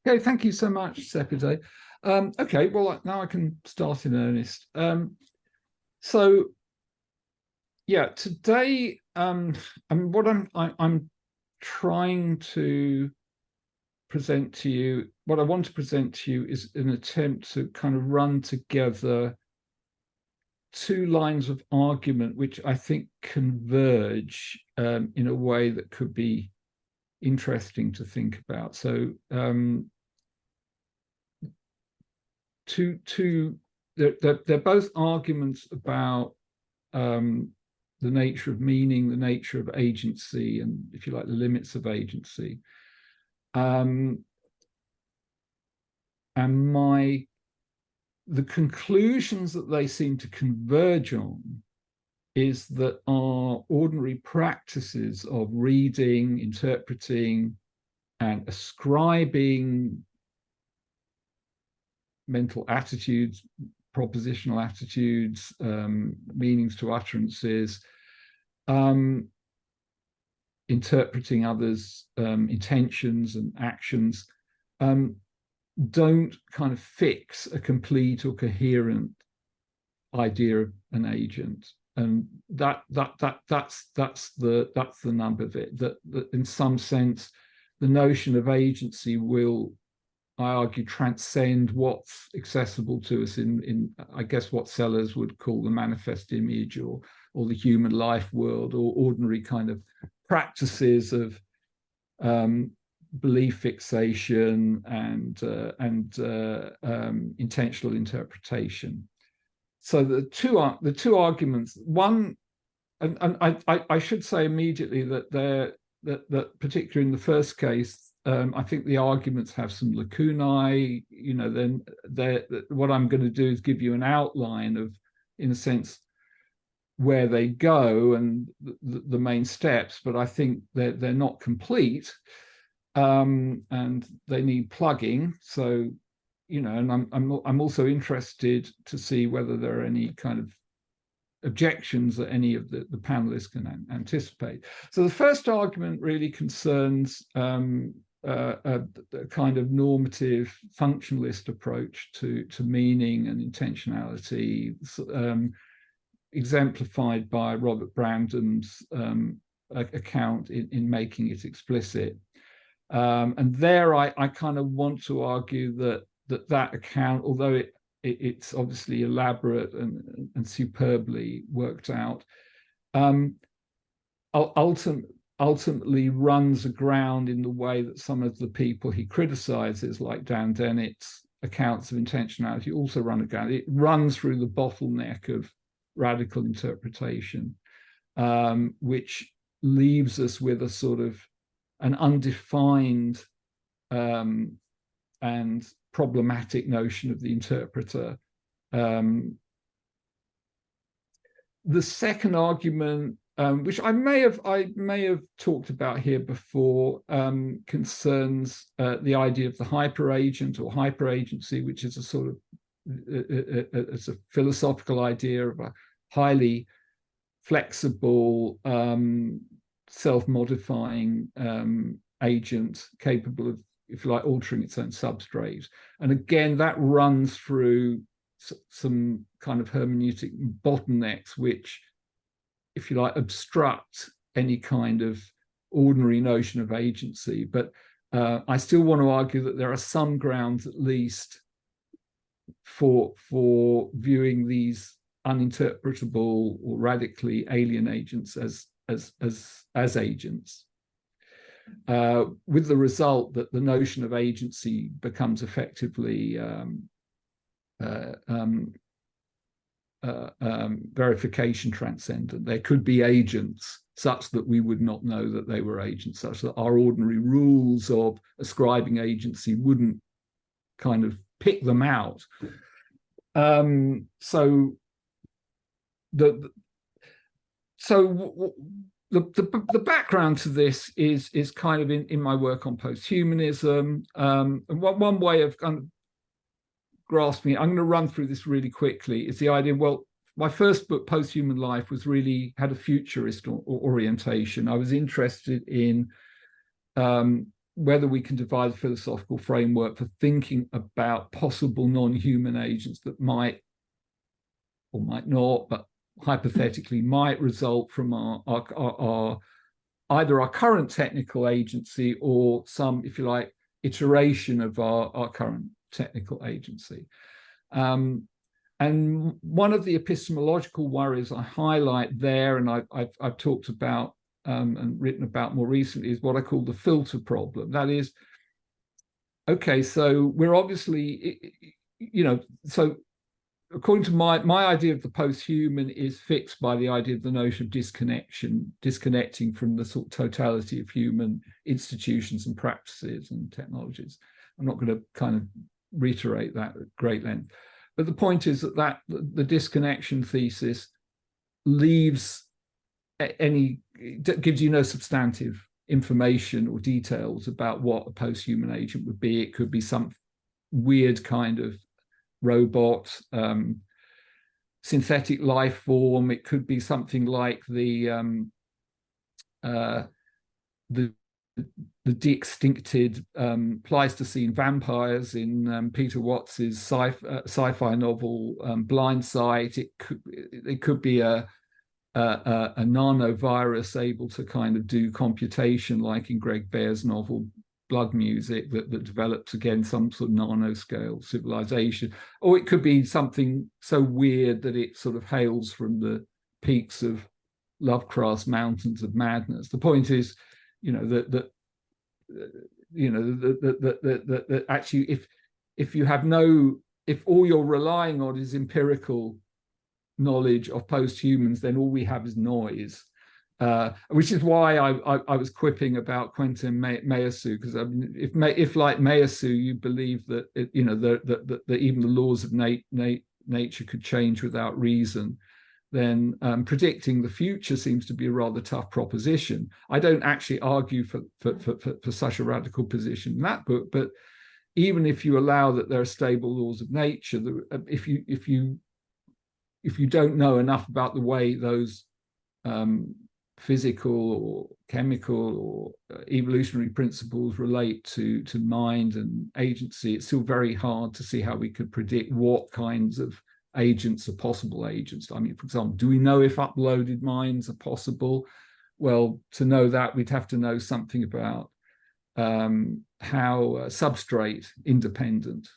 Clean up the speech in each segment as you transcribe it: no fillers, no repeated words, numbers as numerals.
Okay, thank you so much, Sepideh. Okay, well, now I can start in earnest. So, yeah, today, what I'm trying to present to you, what I want to present to you is an attempt to kind of run together two lines of argument which I think converge in a way that could be interesting to think about. So they're both arguments about the nature of meaning, the nature of agency, and, if you like, the limits of agency. And the conclusions that they seem to converge on is that our ordinary practices of reading, interpreting, and ascribing mental attitudes, propositional attitudes, meanings to utterances, interpreting others' intentions and actions, don't kind of fix a complete or coherent idea of an agent. And that's the nub of it. That in some sense, the notion of agency will, I argue, transcend what's accessible to us in I guess what Sellars would call the manifest image, or the human life world, or ordinary kind of practices of belief fixation and intentional interpretation. So the two arguments. One, and I should say immediately that that particularly in the first case, I think the arguments have some lacunae. You know, then what I'm going to do is give you an outline of, in a sense, where they go and the main steps, but I think they're not complete, and they need plugging. So, you know, and I'm also interested to see whether there are any kind of objections that any of the panelists can anticipate. So the first argument really concerns a kind of normative functionalist approach to meaning and intentionality, exemplified by Robert Brandon's account in Making It Explicit. And there I kind of want to argue that account, although it's obviously elaborate and superbly worked out, ultimately runs aground in the way that some of the people he criticizes, like Dan Dennett's accounts of intentionality, also run aground. It runs through the bottleneck of radical interpretation, which leaves us with a sort of an undefined and problematic notion of the interpreter. The second argument, which I may have talked about here before, concerns the idea of the hyperagent or hyperagency, which is a sort of it's a philosophical idea of a highly flexible, self-modifying agent capable of, if you like, altering its own substrate. And again, that runs through some kind of hermeneutic bottlenecks, which, if you like, obstruct any kind of ordinary notion of agency. But I still want to argue that there are some grounds, at least, for viewing these uninterpretable or radically alien agents as agents, with the result that the notion of agency becomes effectively verification transcendent. There could be agents such that we would not know that they were agents, such that our ordinary rules of ascribing agency wouldn't kind of pick them out. So the background to this is kind of in my work on posthumanism. And one way of kind of grasping it, I'm going to run through this really quickly, is the idea, well, my first book, Posthuman Life, was really had a futurist orientation. I was interested in whether we can devise a philosophical framework for thinking about possible non-human agents that might or might not, but hypothetically might result from our either our current technical agency or some, if you like, iteration of our current technical agency. And one of the epistemological worries I highlight there, and I've talked about and written about more recently, is what I call the filter problem. That is, okay, so we're obviously, so according to my idea of the post-human is fixed by the idea of the notion of disconnecting from the sort of totality of human institutions and practices and technologies. I'm not going to kind of reiterate that at great length. But the point is that the disconnection thesis leaves gives you no substantive information or details about what a post-human agent would be. It could be some weird kind of robot, synthetic life form. It could be something like the de-extincted Pleistocene vampires in Peter Watts's sci-fi novel Blind Sight. It could be a nanovirus able to kind of do computation, like in Greg Bear's novel Blood Music, that develops again some sort of nanoscale civilization. Or it could be something so weird that it sort of hails from the peaks of Lovecraft's Mountains of Madness. The point is, that actually, if all you're relying on is empirical knowledge of post-humans, then all we have is noise, which is why I was quipping about Quentin Meillassoux, because if like Meillassoux you believe that that even the laws of nature could change without reason, then predicting the future seems to be a rather tough proposition. I don't actually argue for such a radical position in that book, but even if you allow that there are stable laws of nature, if you don't know enough about the way those physical or chemical or evolutionary principles relate to mind and agency, it's still very hard to see how we could predict what kinds of agents are possible agents. I mean, for example, do we know if uploaded minds are possible? Well, to know that, we'd have to know something about how substrate independent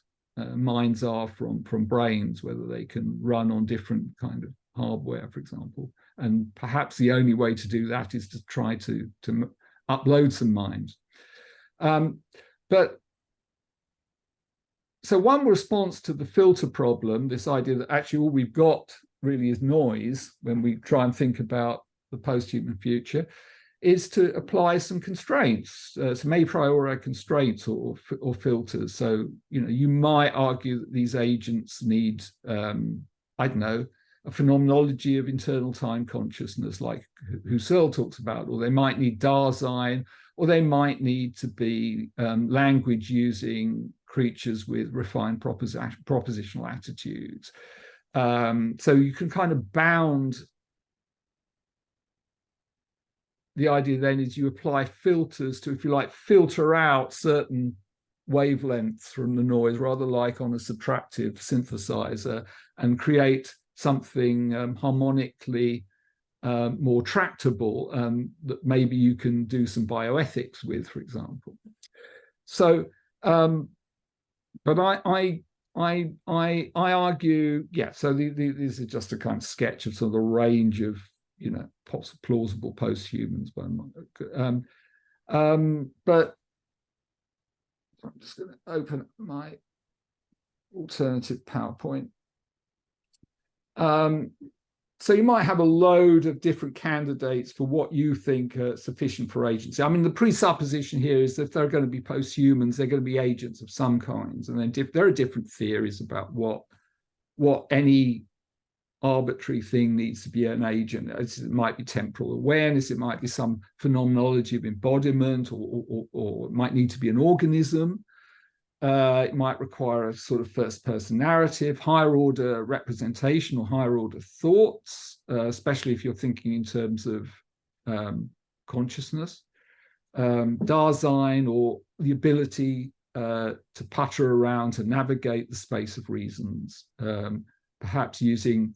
minds are from brains, whether they can run on different kind of hardware, for example. And perhaps the only way to do that is to try to upload some minds. So one response to the filter problem, this idea that actually all we've got really is noise when we try and think about the post-human future, is to apply some constraints, some a priori constraints or filters. So, you might argue that these agents need, I don't know, a phenomenology of internal time consciousness, like Husserl talks about, or they might need Dasein, or they might need to be language using creatures with refined propositional attitudes. So you can kind of bound. The idea then is you apply filters to, if you like, filter out certain wavelengths from the noise, rather like on a subtractive synthesizer, and create something harmonically more tractable that maybe you can do some bioethics with, for example. So, but I argue, yeah. So these are just a kind of sketch of sort of the range of plausible post-humans. But I'm just going to open my alternative PowerPoint. So you might have a load of different candidates for what you think are sufficient for agency. I mean, the presupposition here is that if they're going to be post-humans, they're going to be agents of some kinds. And then there are different theories about what any arbitrary thing needs to be an agent. It might be temporal awareness, it might be some phenomenology of embodiment, or it might need to be an organism. It might require a sort of first-person narrative, higher order representation or higher order thoughts, especially if you're thinking in terms of consciousness, Dasein, or the ability to putter around, to navigate the space of reasons, perhaps using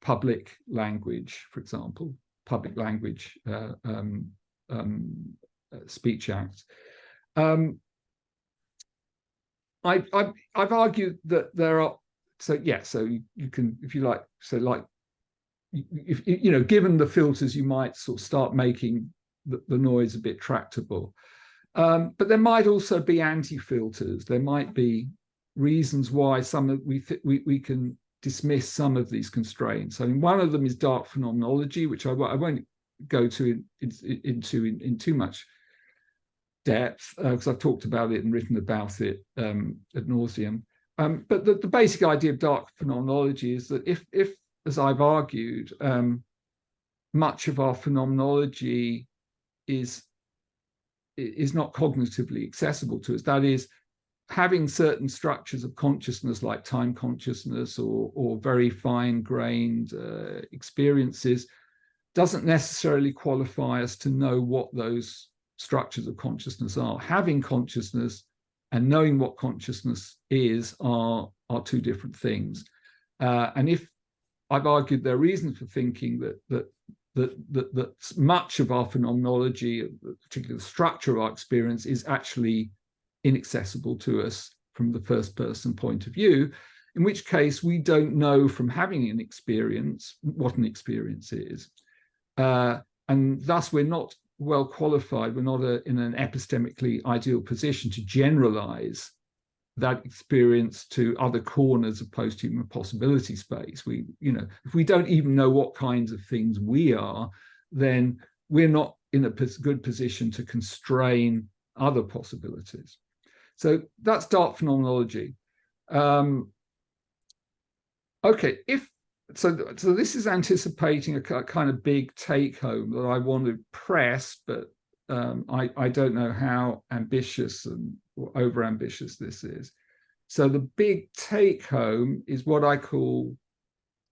public language, for example, public language speech acts. I've argued that there are, so you can, if you like, so like, if you know, given the filters, you might sort of start making the noise a bit tractable. But there might also be anti-filters. There might be reasons why some of we can dismiss some of these constraints. I mean, one of them is dark phenomenology, which I won't go to into in too much depth, because I've talked about it and written about it ad nauseum. But the basic idea of dark phenomenology is that if as I've argued, much of our phenomenology is not cognitively accessible to us. That is, having certain structures of consciousness like time consciousness or very fine-grained experiences doesn't necessarily qualify us to know what those structures of consciousness are. Having consciousness and knowing what consciousness is are two different things. And if I've argued there are reasons for thinking that much of our phenomenology, particularly the structure of our experience, is actually inaccessible to us from the first person point of view, in which case we don't know from having an experience what an experience is. And thus we're not well qualified, we're not in an epistemically ideal position to generalize that experience to other corners of post-human possibility space. If we don't even know what kinds of things we are, then we're not in a good position to constrain other possibilities. So that's dark phenomenology. Okay, so this is anticipating a kind of big take-home that I want to press, but I don't know how ambitious or over-ambitious this is. So the big take-home is what I call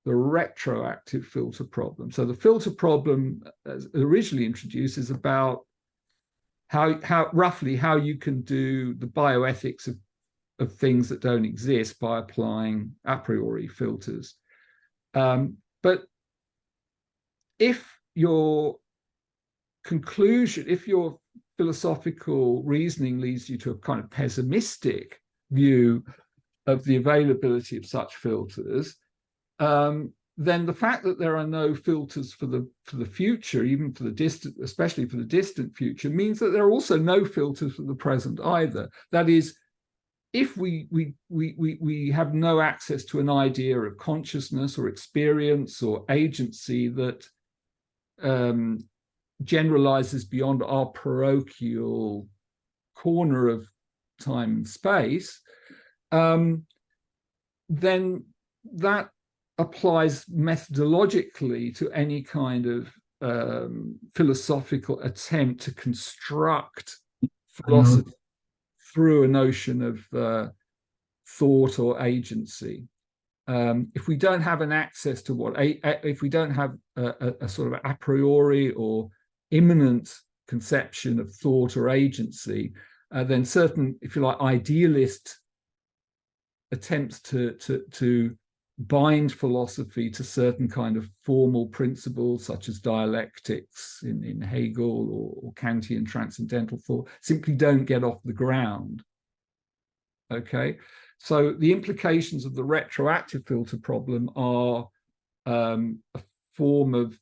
the retroactive filter problem. So the filter problem, as originally introduced, is about roughly how you can do the bioethics of things that don't exist by applying a priori filters. But if your philosophical reasoning leads you to a kind of pessimistic view of the availability of such filters, then the fact that there are no filters for the future, even for the distant, especially for the distant future, means that there are also no filters for the present either. That is, if we have no access to an idea of consciousness or experience or agency that generalizes beyond our parochial corner of time and space, then that applies methodologically to any kind of philosophical attempt to construct philosophy through a notion of thought or agency. If we don't have an access to if we don't have a sort of a priori or immanent conception of thought or agency, then certain, if you like, idealist attempts to bind philosophy to certain kind of formal principles, such as dialectics in Hegel or Kantian transcendental thought, simply don't get off the ground. Okay, so the implications of the retroactive filter problem are a form of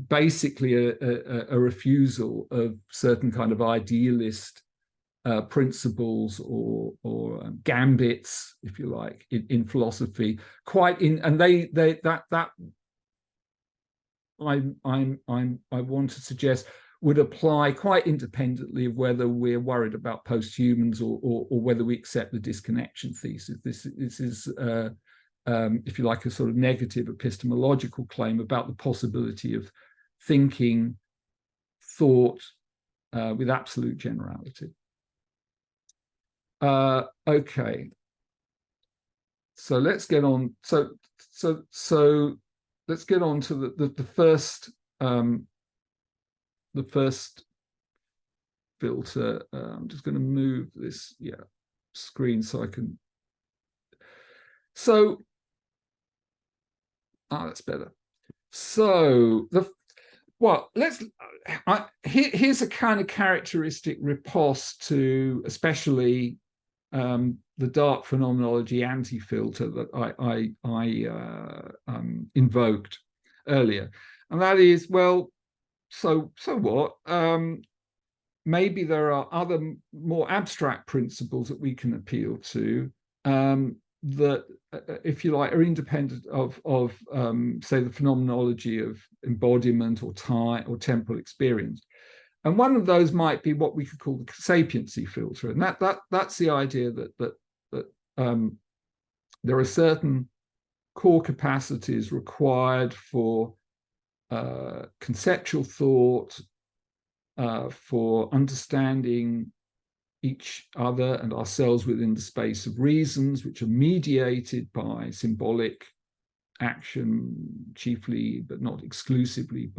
basically a refusal of certain kind of idealist principles or gambits, if you like, in philosophy. I want to suggest would apply quite independently of whether we're worried about posthumans or whether we accept the disconnection thesis. This is if you like, a sort of negative epistemological claim about the possibility of thinking thought with absolute generality. Okay, so let's get on. So let's get on to the first the first filter. I'm just going to move this screen so I can. So, that's better. So here's a kind of characteristic riposte to especially the dark phenomenology anti-filter that I invoked earlier, and that is, well, so what? Maybe there are other more abstract principles that we can appeal to that, if you like, are independent of say, the phenomenology of embodiment or time or temporal experience. And one of those might be what we could call the sapiency filter, and that's the idea that there are certain core capacities required for conceptual thought, for understanding each other and ourselves within the space of reasons, which are mediated by symbolic action, chiefly but not exclusively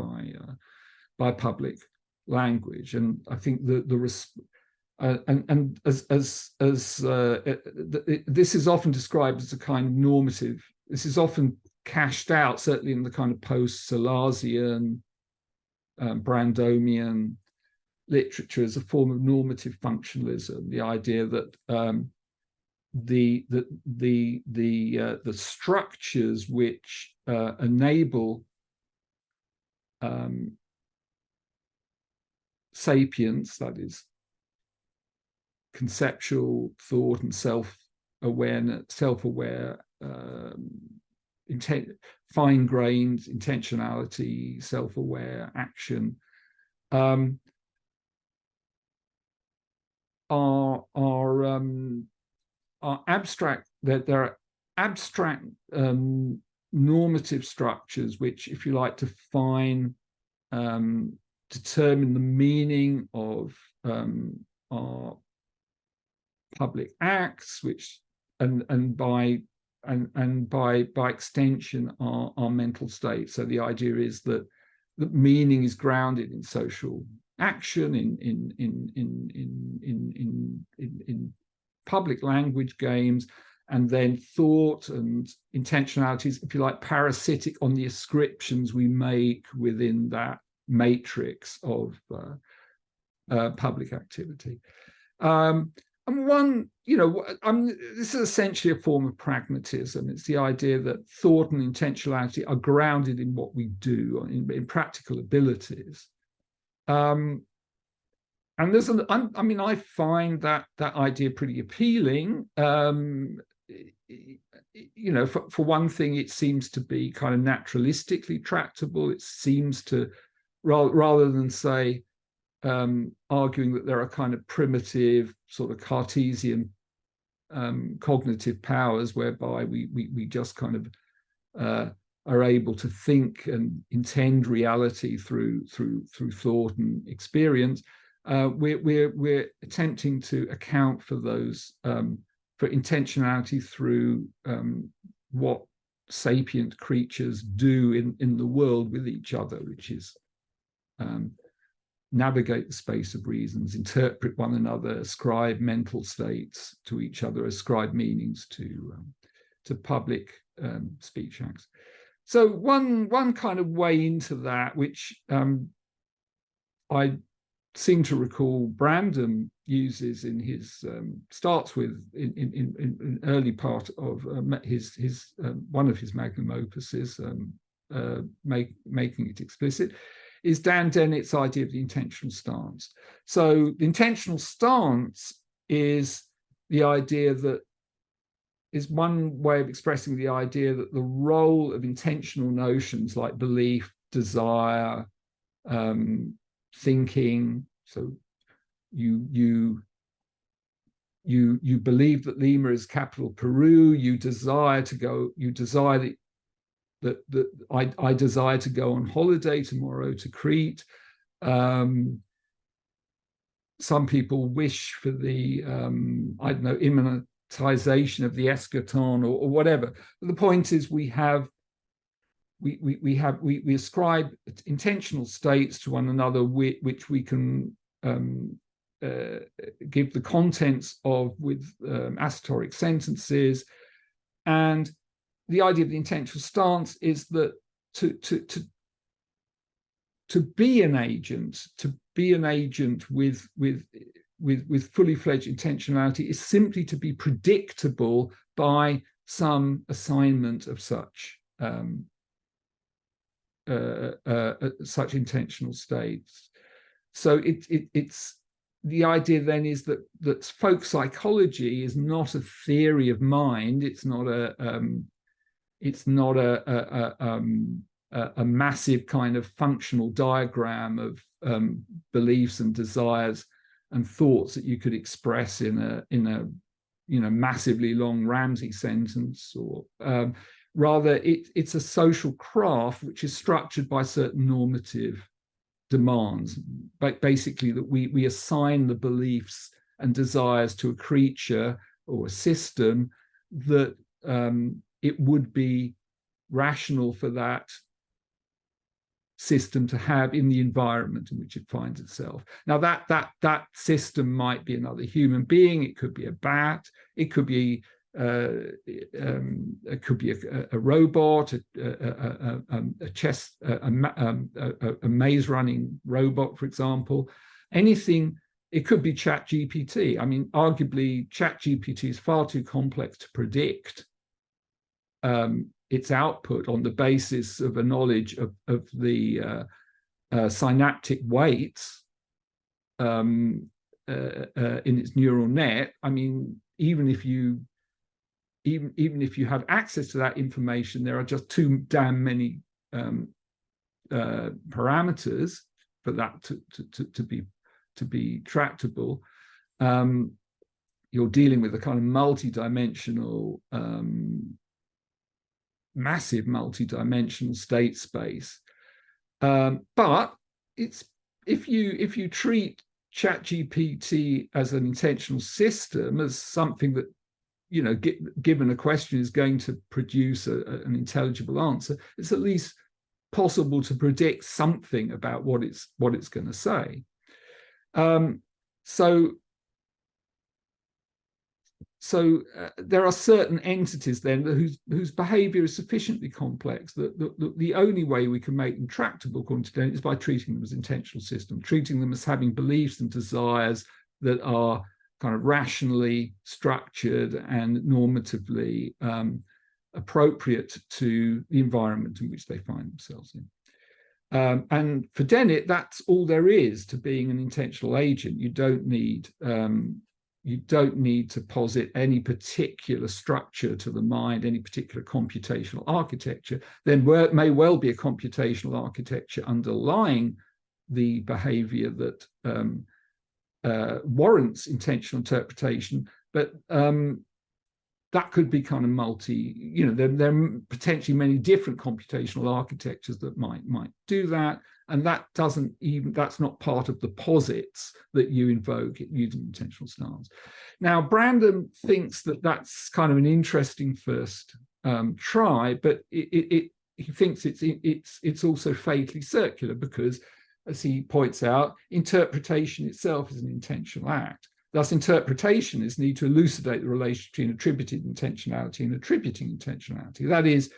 by public language. And I think this is often described as a kind of normative. This is often cashed out, certainly in the kind of post-Sellarsian, Brandomian literature, as a form of normative functionalism. The idea that the structures which enable sapience, that is, conceptual thought and self-aware, fine-grained intentionality, self-aware action, are abstract. That there are abstract normative structures which, if you like, determine the meaning of our public acts, which and by extension our mental state. So the idea is that meaning is grounded in social action, in public language games, and then thought and intentionalities, if you like, parasitic on the ascriptions we make within that matrix of public activity. And one, this is essentially a form of pragmatism. It's the idea that thought and intentionality are grounded in what we do, in practical abilities. And there's I find that idea pretty appealing. For one thing, it seems to be kind of naturalistically tractable. It seems to, rather than say, arguing that there are kind of primitive sort of Cartesian cognitive powers whereby we just kind of are able to think and intend reality through thought and experience. We're attempting to account for those, for intentionality through what sapient creatures do in the world with each other, which is navigate the space of reasons, interpret one another, ascribe mental states to each other, ascribe meanings to public speech acts. So one kind of way into that, which I seem to recall Brandon uses in his starts with in early part of his one of his magnum opuses, making it explicit, is Dan Dennett's idea of the intentional stance. So the intentional stance is the idea that is one way of expressing the idea that the role of intentional notions like belief, desire, thinking. So you believe that Lima is capital Peru. You desire to go. You desire that I desire to go on holiday tomorrow to Crete. Some people wish for the immanentization of the eschaton or whatever. But the point is, we have we ascribe intentional states to one another, which we can give the contents of with assertoric sentences. And the idea of the intentional stance is that to be an agent, with fully fledged intentionality is simply to be predictable by some assignment of such such intentional states. So it's the idea then is that folk psychology is not a theory of mind. It's not a massive kind of functional diagram of beliefs and desires and thoughts that you could express in a massively long Ramsey sentence, or rather it's a social craft which is structured by certain normative demands, but basically that we assign the beliefs and desires to a creature or a system that it would be rational for that system to have in the environment in which it finds itself. Now that system might be another human being, it could be a bat, it could be a robot, a maze running robot, for example. Anything. It could be ChatGPT. I mean, arguably, ChatGPT is far too complex to predict its output on the basis of a knowledge of the synaptic weights in its neural net. I mean, even if you have access to that information, there are just too damn many parameters for that to be tractable. You're dealing with a kind of multi-dimensional, massive multi-dimensional state space. But it's if you treat ChatGPT as an intentional system, as something that, given a question is going to produce an intelligible answer, it's at least possible to predict something about what it's going to say. So there are certain entities then whose behavior is sufficiently complex that the only way we can make them tractable, according to Dennett, is by treating them as intentional systems, treating them as having beliefs and desires that are kind of rationally structured and normatively appropriate to the environment in which they find themselves in. And for Dennett, that's all there is to being an intentional agent. You don't need to posit any particular structure to the mind, any particular computational architecture. Then may well be a computational architecture underlying the behavior that warrants intentional interpretation, but that could be kind of there are potentially many different computational architectures that might do that, and that's not part of the posits that you invoke using intentional stance. Now, Brandon thinks that that's kind of an interesting first try, but he thinks it's also fatally circular because, as he points out, interpretation itself is an intentional act. Thus, interpretation is need to elucidate the relation between attributed intentionality and attributing intentionality. That is,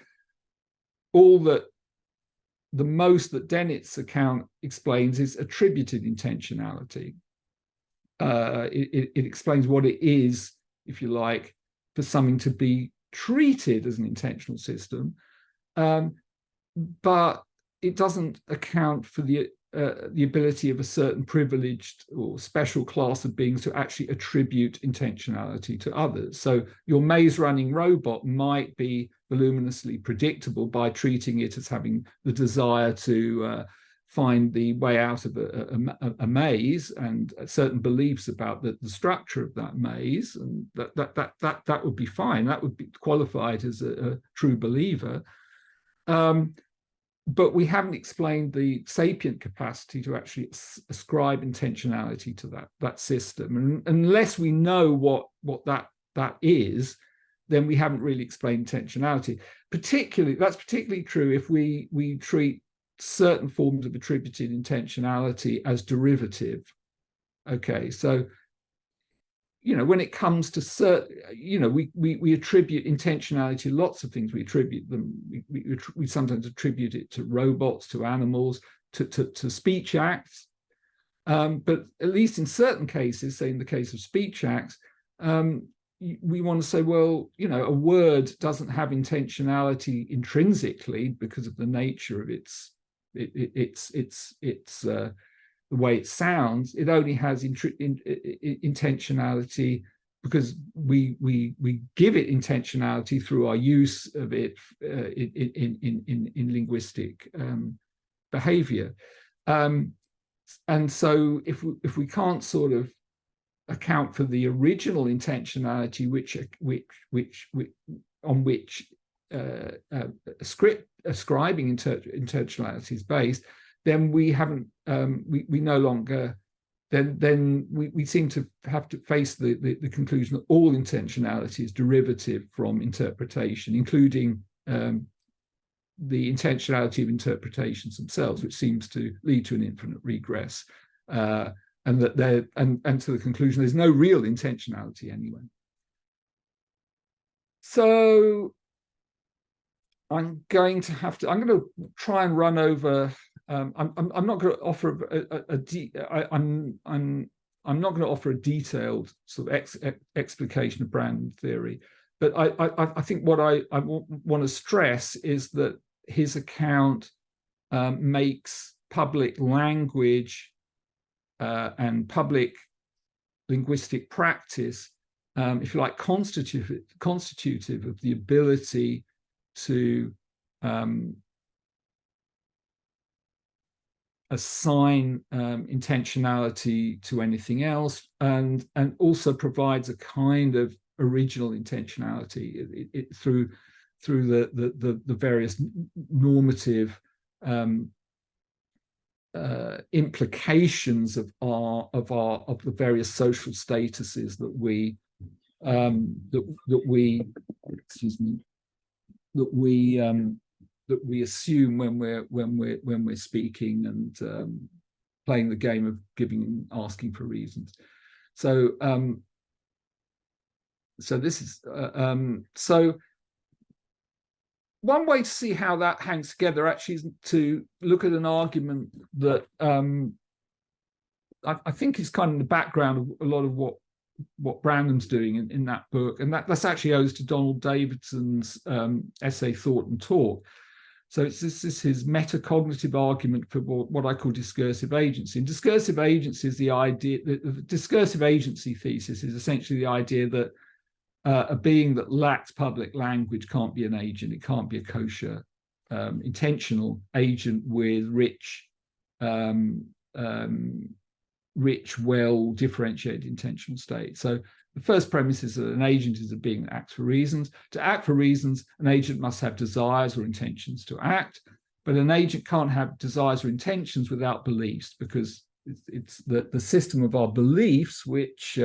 the most that Dennett's account explains is attributed intentionality. It explains what it is, if you like, for something to be treated as an intentional system, but it doesn't account for the ability of a certain privileged or special class of beings to actually attribute intentionality to others. So your maze running robot might be voluminously predictable by treating it as having the desire to find the way out of a maze and certain beliefs about the structure of that maze, and that would be fine. That would be qualified as a true believer. But we haven't explained the sapient capacity to actually ascribe intentionality to that system. And unless we know what that is, then we haven't really explained intentionality. That's particularly true if we treat certain forms of attributed intentionality as derivative. Okay, so when it comes to certain, we attribute intentionality to lots of things. We attribute them. We sometimes attribute it to robots, to animals, to speech acts. But at least in certain cases, say in the case of speech acts, we want to say, well, a word doesn't have intentionality intrinsically because of the nature of the way it sounds. It only has intentionality because we give it intentionality through our use of it in linguistic behavior. And so if we can't sort of account for the original intentionality on which script ascribing intentionality is based, then we haven't we no longer then we seem to have to face the conclusion that all intentionality is derivative from interpretation, including the intentionality of interpretations themselves, which seems to lead to an infinite regress, and to the conclusion there's no real intentionality anyway. So I'm going to try and run over. I'm not going to offer I'm not going to offer a detailed sort of explication of Brandon theory, but I think what I want to stress is that his account makes public language and public linguistic practice, if you like, constitutive of the ability to assign intentionality to anything else, and also provides a kind of original intentionality through the various normative implications of the various social statuses that we assume when we're speaking and playing the game of giving and asking for reasons. So this is so one way to see how that hangs together actually is to look at an argument that I think is kind of the background of a lot of what Brandon's doing in that book, and that's actually owes to Donald Davidson's essay Thought and Talk. So this is his metacognitive argument for what I call discursive agency. And discursive agency is the idea, the discursive agency thesis is essentially the idea that a being that lacks public language can't be an agent. It can't be a kosher, intentional agent with rich, well-differentiated intentional state. So the first premise is that an agent is a being that acts for reasons. To act for reasons, an agent must have desires or intentions to act, but an agent can't have desires or intentions without beliefs, because it's the system of our beliefs which,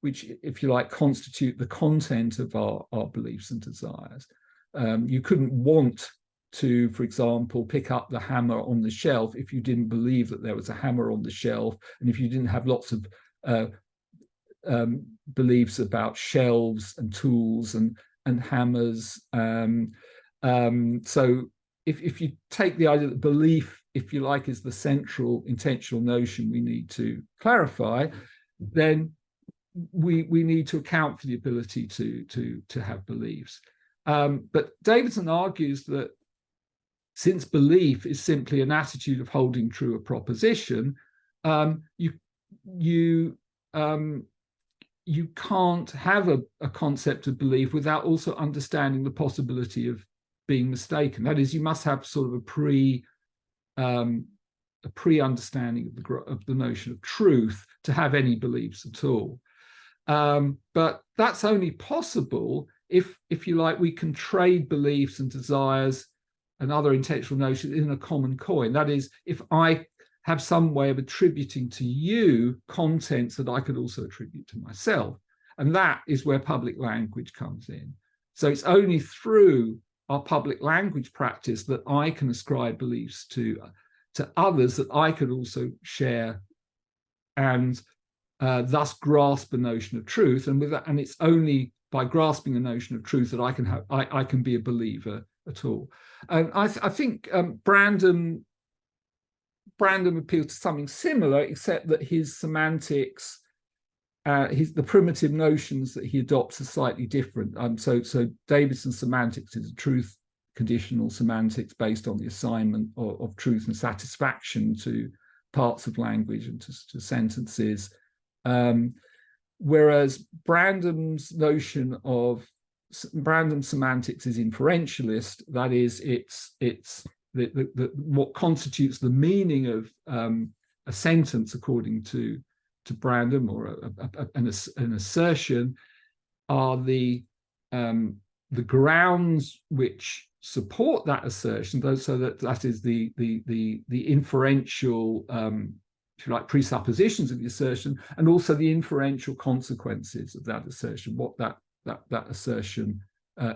if you like, constitute the content of our beliefs and desires. You couldn't want to, for example, pick up the hammer on the shelf if you didn't believe that there was a hammer on the shelf, and if you didn't have lots of beliefs about shelves and tools and hammers. So if you take the idea that belief, if you like, is the central intentional notion we need to clarify, then we need to account for the ability to have beliefs. But Davidson argues that since belief is simply an attitude of holding true a proposition, you can't have a concept of belief without also understanding the possibility of being mistaken. That is, you must have sort of a pre-understanding of the notion of truth to have any beliefs at all. But that's only possible if you like, we can trade beliefs and desires and other intentional notions in a common coin. That is, if I have some way of attributing to you contents that I could also attribute to myself. And that is where public language comes in. So it's only through our public language practice that I can ascribe beliefs to others that I could also share and thus grasp the notion of truth. And with that, and it's only by grasping the notion of truth that I can be a believer at all. And I think Brandon appealed to something similar, except that his semantics, the primitive notions that he adopts are slightly different. So Davidson's semantics is a truth conditional semantics based on the assignment of truth and satisfaction to parts of language and to sentences. Whereas Brandon's semantics is inferentialist. That is, it's what constitutes the meaning of a sentence, according to Brandon, or an assertion, are the grounds which support that assertion. So that is the inferential, if you like, presuppositions of the assertion, and also the inferential consequences of that assertion, what that assertion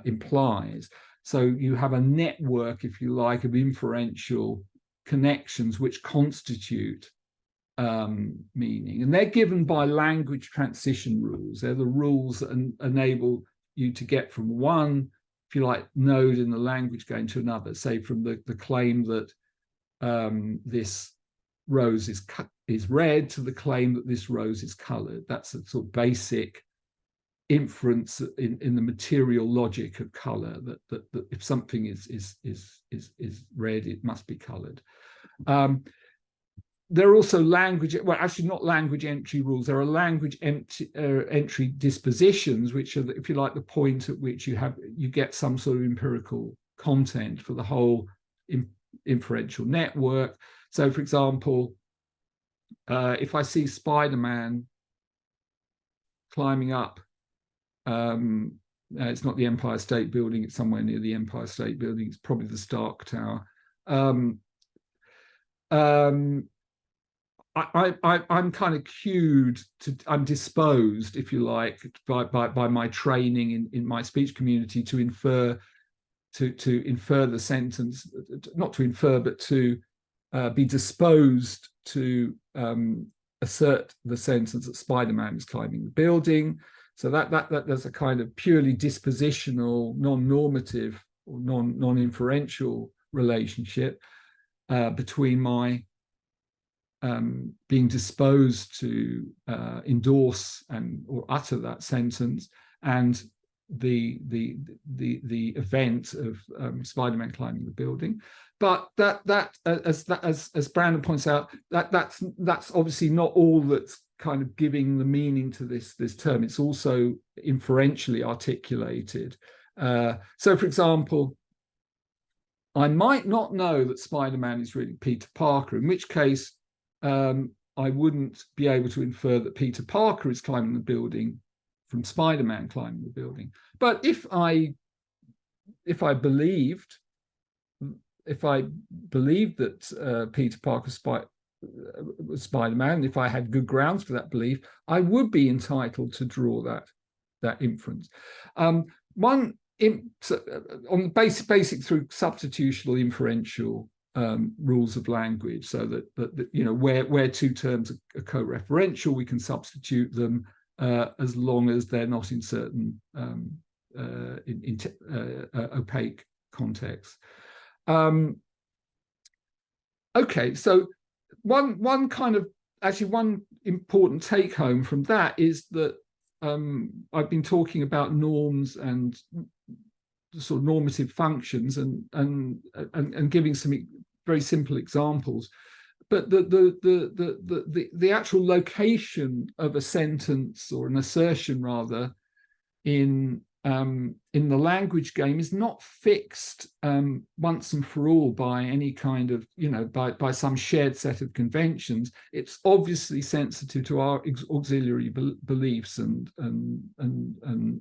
implies. So you have a network, if you like, of inferential connections which constitute meaning, and they're given by language transition rules. They're the rules that enable you to get from one, if you like, node in the language going to another. Say from the claim that this rose is red to the claim that this rose is coloured. That's a sort of basic inference in the material logic of colour, that if something is red, it must be coloured. There are also not language entry rules. There are language entry dispositions, which are, if you like, the point at which you get some sort of empirical content for the whole inferential network. So, for example, if I see Spider-Man climbing up, it's not the Empire State Building, it's somewhere near the Empire State Building, it's probably the Stark Tower. I'm kind of cued I'm disposed, if you like, by my training in my speech community to infer the sentence, not to infer, but to be disposed to assert the sentence that Spider-Man is climbing the building. So there's a kind of purely dispositional, non-normative or non-inferential relationship between my being disposed to endorse or utter that sentence and the event of Spider-Man climbing the building. But as Brandon points out, that's obviously not all that's kind of giving the meaning to this term. It's also inferentially articulated. So, for example, I might not know that Spider-Man is really Peter Parker, in which case I wouldn't be able to infer that Peter Parker is climbing the building from Spider-Man climbing the building. But if I believed that Peter Parker was Spider-Man, if I had good grounds for that belief, I would be entitled to draw that inference. On the basic through substitutional inferential rules of language, so that where two terms are co-referential, we can substitute them as long as they're not in certain opaque contexts. Okay, so one important take home from that is that I've been talking about norms and sort of normative functions and giving some very simple examples, but the actual location of a sentence or an assertion rather in the language game is not fixed once and for all by any kind of, by some shared set of conventions. It's obviously sensitive to our auxiliary beliefs and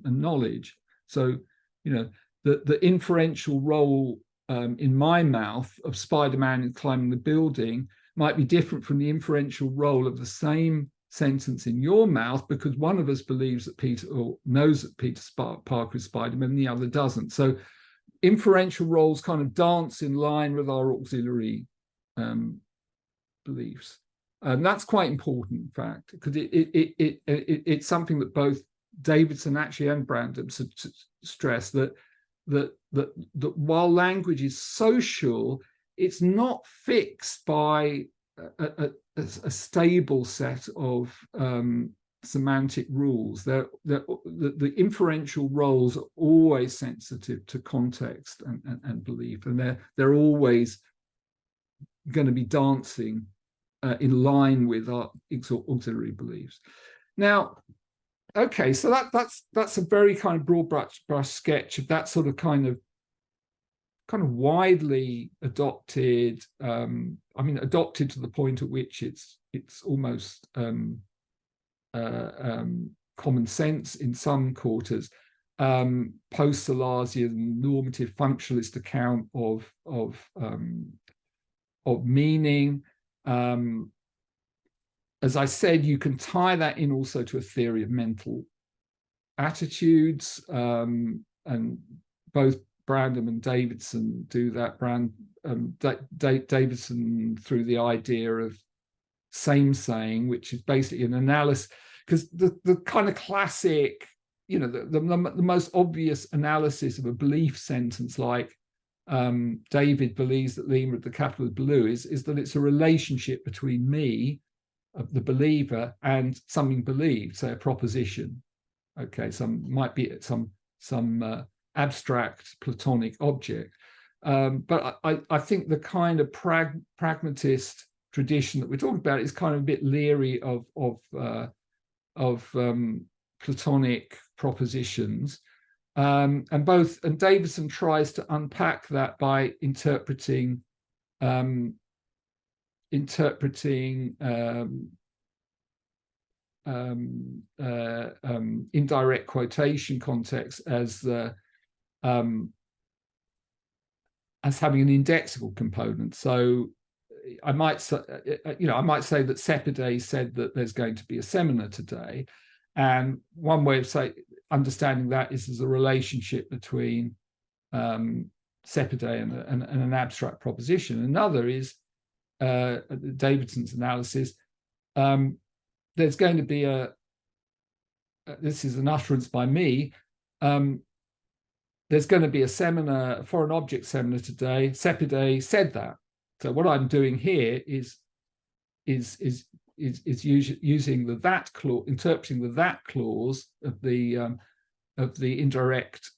knowledge. So, the inferential role in my mouth of Spider-Man climbing the building might be different from the inferential role of the same sentence in your mouth because one of us believes that Peter, or knows that Peter Parker is Spider-Man and the other doesn't. So inferential roles kind of dance in line with our auxiliary beliefs. And that's quite important, in fact, because it's something that both Davidson actually and Brandom stress, that while language is social, it's not fixed by a stable set of semantic rules. The inferential roles are always sensitive to context and belief, and they're always going to be dancing in line with our auxiliary beliefs. Now, okay, so that's a very kind of broad brush sketch of that sort of kind of widely adopted. I mean, adopted to the point at which it's almost common sense in some quarters. Post-Sellarsian normative functionalist account of meaning. As I said, you can tie that in also to a theory of mental attitudes, and both Brandom and Davidson do that. Davidson through the idea of same-saying, which is basically an analysis, because the kind of classic, you know, the most obvious analysis of a belief sentence like David believes that Lima, the capital of Blue, is that it's a relationship between me, the believer, and something believed, say a proposition. Okay, might be some abstract Platonic object. But I think the kind of pragmatist tradition that we're talking about is kind of a bit leery of Platonic propositions. And Davidson tries to unpack that by interpreting indirect quotation context as having an indexical component. So I might say that Sepideh said that there's going to be a seminar today, and one way of understanding that is as a relationship between Sepideh and an abstract proposition. Another is Davidson's analysis. There's going to be this is an utterance by me, there's going to be a seminar, a foreign object seminar today. Sepideh said that. So what I'm doing here is using the that clause, interpreting the that clause of the indirect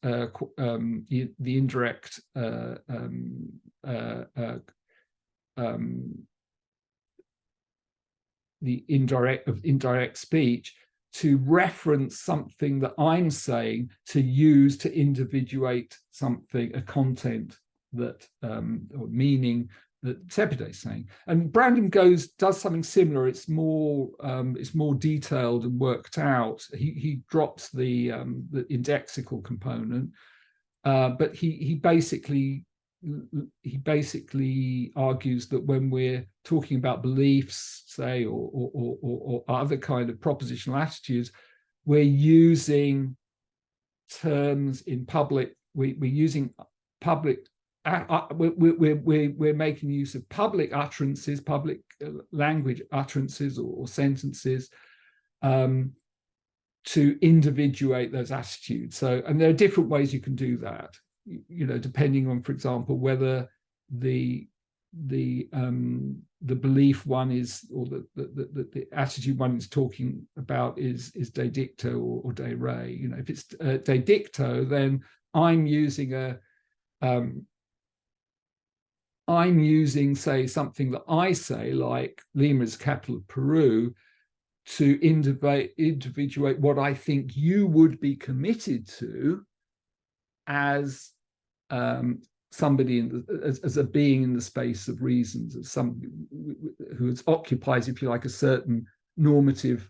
indirect speech to reference something that I'm saying, to use to individuate something, a content that or meaning that Sepideh is saying. And Brandom does something similar. It's more detailed and worked out. He drops the indexical component, but he basically argues that when we're talking about beliefs, say, or other kind of propositional attitudes, we're using terms in public. We're using public. We're making use of public utterances, public language utterances or sentences to individuate those attitudes. So, and there are different ways you can do that. You know, depending on, for example, whether the belief one is, or the attitude one is talking about is de dicto or de re. You know, if it's de dicto, then I'm using say something that I say, like Lima is the capital of Peru, to individuate what I think you would be committed to as somebody as a being in the space of reasons, as somebody who occupies, if you like, a certain normative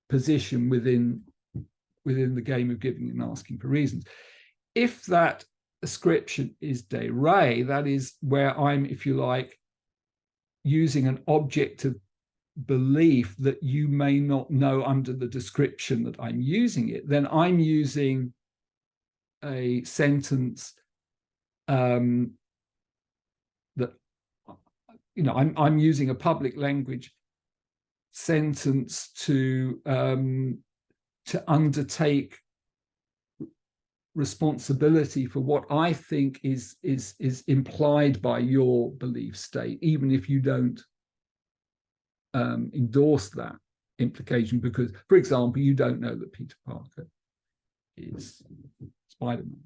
position within the game of giving and asking for reasons. If that ascription is de re, that is where I'm, if you like, using an object of belief that you may not know under the description that I'm using it, then I'm using a sentence that, I'm using a public language sentence to undertake responsibility for what I think is implied by your belief state, even if you don't endorse that implication, because, for example, you don't know that Peter Parker is Spider-Man.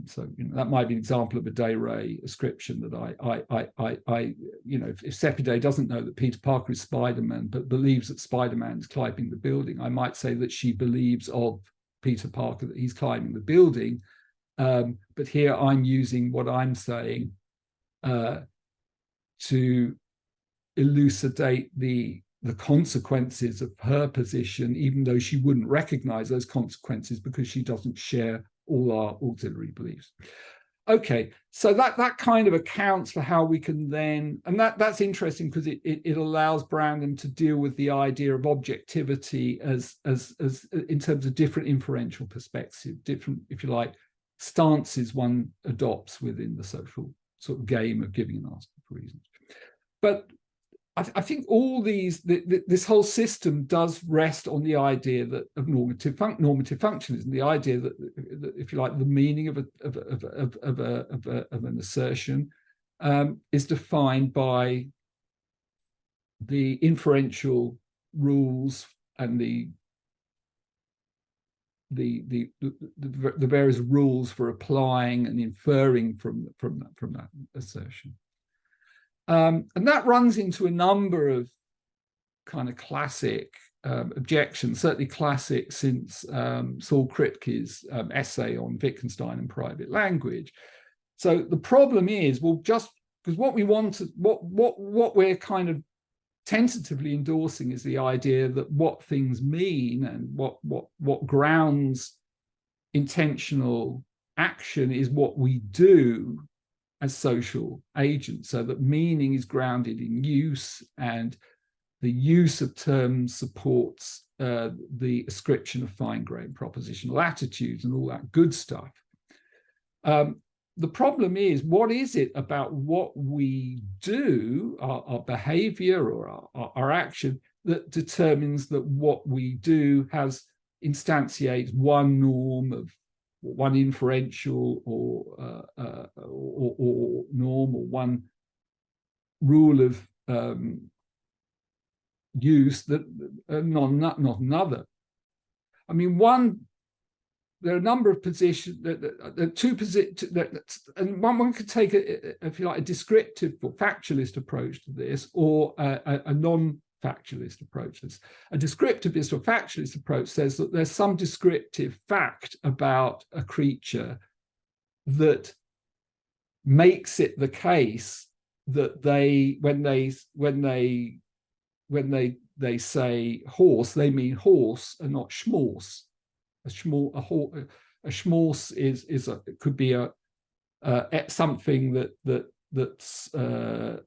So that might be an example of a de re ascription that if Sepideh doesn't know that Peter Parker is Spider-Man but believes that Spider-Man is climbing the building, I might say that she believes of Peter Parker that he's climbing the building, but here I'm using what I'm saying to elucidate the consequences of her position, even though she wouldn't recognize those consequences because she doesn't share all our auxiliary beliefs. Okay, so that kind of accounts for how we can then, and that's interesting because it allows Brandon to deal with the idea of objectivity as in terms of different inferential perspectives, different, if you like, stances one adopts within the social sort of game of giving and asking for reasons. But I think all this whole system does rest on the idea that of normative functionalism, the idea that, if you like, the meaning of an assertion is defined by the inferential rules and the various rules for applying and inferring from that assertion. And that runs into a number of kind of classic objections, certainly classic since Saul Kripke's essay on Wittgenstein and private language. So the problem is, well, just because what we want to, what we're kind of tentatively endorsing is the idea that what things mean and what grounds intentional action is what we do as social agents, so that meaning is grounded in use, and the use of terms supports the ascription of fine-grained propositional attitudes and all that good stuff. The problem is, what is it about what we do, our behavior or our action, that determines that what we do instantiates one norm of one inferential or norm, or one rule of use that not another? I mean, there are a number of positions, and one could take if you like, a descriptive or factualist approach to this, or a non-factualist approach to this. A descriptivist or factualist approach says that there's some descriptive fact about a creature that makes it the case that when they say horse, they mean horse and not schmorse. A schmorse could be something that's a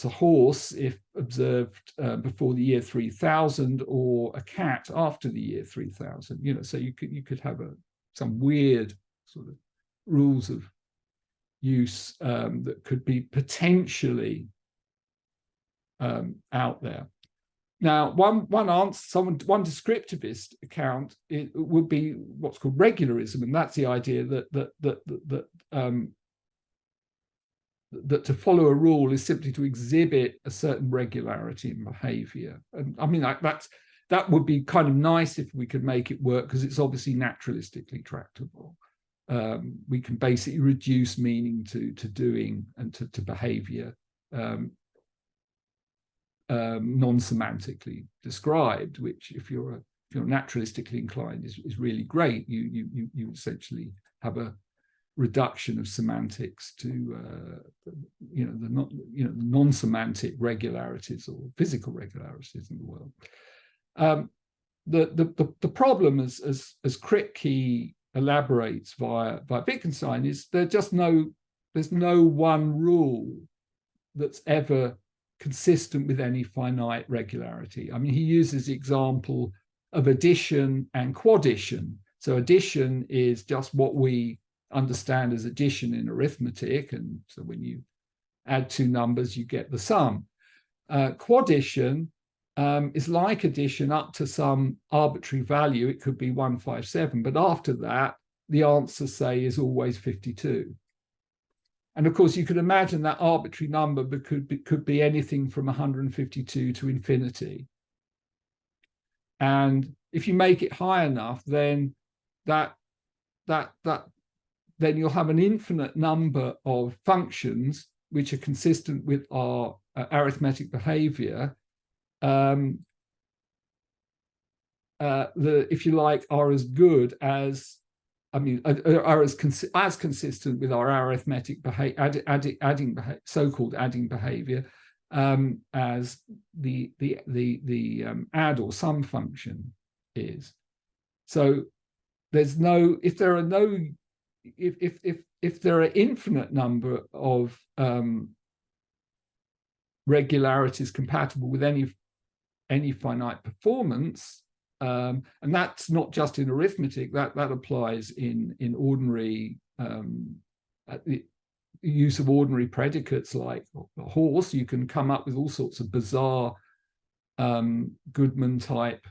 horse if observed before the year 3000, or a cat after the year 3000. So you could have some weird sort of rules of use that could be potentially out there. Now, one descriptivist account would be what's called regularism, and that's the idea that to follow a rule is simply to exhibit a certain regularity in behavior. And I mean, that would be kind of nice if we could make it work, because it's obviously naturalistically tractable. We can basically reduce meaning to doing and to behavior, non-semantically described, which if you're naturalistically inclined is really great. You essentially have a reduction of semantics to the non-semantic regularities or physical regularities in the world. The problem, as Kripke elaborates via Wittgenstein, is there's no one rule that's ever consistent with any finite regularity. I mean, he uses the example of addition and quadition. So addition is just what we understand as addition in arithmetic. And so when you add two numbers, you get the sum. Quadition is like addition up to some arbitrary value. It could be 157, but after that, the answer, say, is always 52. And of course, you could imagine that arbitrary number could be anything from 152 to infinity. And if you make it high enough, then then you'll have an infinite number of functions which are consistent with our arithmetic behavior. If you like, are as good as, I mean, are as consistent with our arithmetic so-called adding behavior as the add or sum function is. So there's no, if there are infinite number of regularities compatible with any finite performance, and that's not just in arithmetic, that applies in ordinary the use of ordinary predicates like a horse. You can come up with all sorts of bizarre Goodman type,